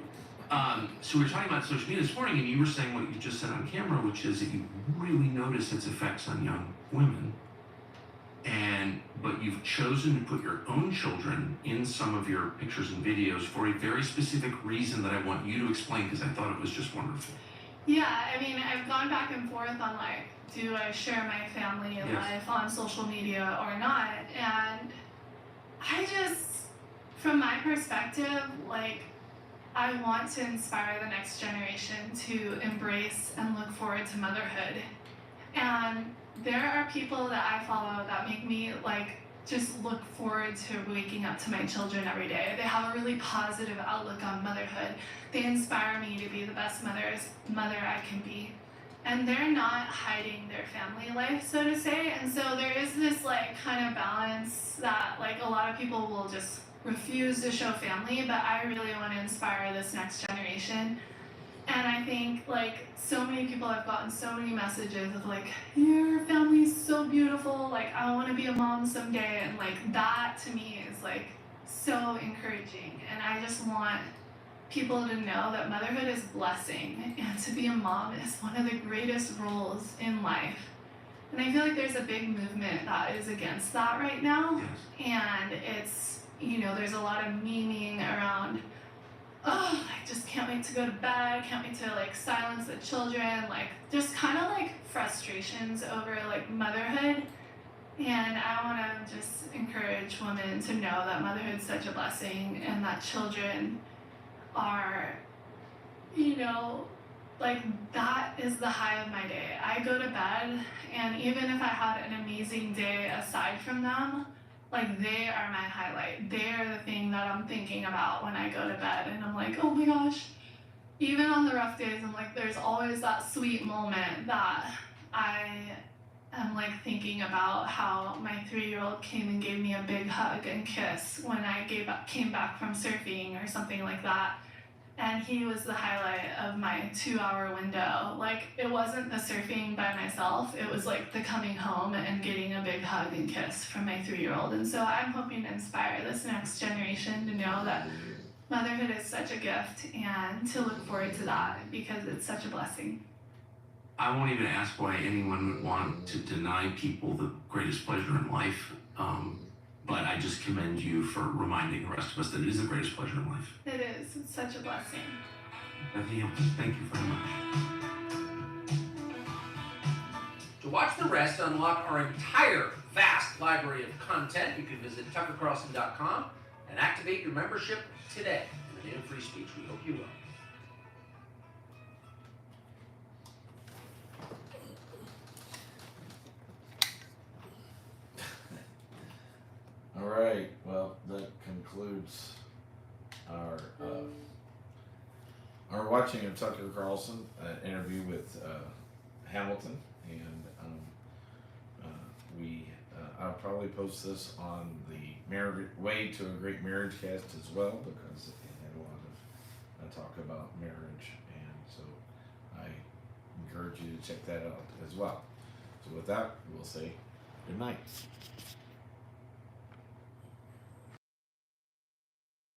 So we were talking about social media this morning, and you were saying what you just said on camera, which is that you really notice its effects on young women. But you've chosen to put your own children in some of your pictures and videos for a very specific reason that I want you to explain, because I thought it was just wonderful. Yeah, I mean, I've gone back and forth on like, do I share my family life on social media or not? And I just, from my perspective, like, I want to inspire the next generation to embrace and look forward to motherhood. And there are people that I follow that make me like just look forward to waking up to my children every day. They have a really positive outlook on motherhood. They inspire me to be the best mother I can be. And they're not hiding their family life, so to say. And so there is this like kind of balance that like a lot of people will just refuse to show family, but I really want to inspire this next generation. And I think like so many people have gotten so many messages of like, your family's so beautiful, like I want to be a mom someday, and like that to me is like so encouraging. And I just want people to know that motherhood is blessing, and to be a mom is one of the greatest roles in life. And I feel like there's a big movement that is against that right now. And it's, you know, there's a lot of memeing around, oh, I just can't wait to go to bed, can't wait to like silence the children, like just kind of like frustrations over like motherhood. And I want to just encourage women to know that motherhood's such a blessing, and that children are, you know, like that is the high of my day. I go to bed, and even if I had an amazing day aside from them, like they are my highlight. They are the thing that I'm thinking about when I go to bed, and I'm like, oh my gosh. Even on the rough days, I'm like, there's always that sweet moment that I am like thinking about how my 3-year-old came and gave me a big hug and kiss when I came back from surfing or something like that. And he was the highlight of my 2-hour window. Like, it wasn't the surfing by myself, it was like the coming home and getting a big hug and kiss from my 3-year-old. And so I'm hoping to inspire this next generation to know that motherhood is such a gift, and to look forward to that because it's such a blessing. I won't even ask why anyone would want to deny people the greatest pleasure in life. But I just commend you for reminding the rest of us that it is the greatest pleasure in life. It is. It's such a blessing. Bethany Hamilton, thank you very much. To watch the rest, unlock our entire vast library of content, you can visit tuckercarlson.com and activate your membership today. In the name of free speech, we hope you will. All right. Well, that concludes our watching of Tucker Carlson interview with Hamilton, and I'll probably post this on the Way to a Great Marriage cast as well, because it had a lot of talk about marriage, and so I encourage you to check that out as well. So with that, we'll say good night.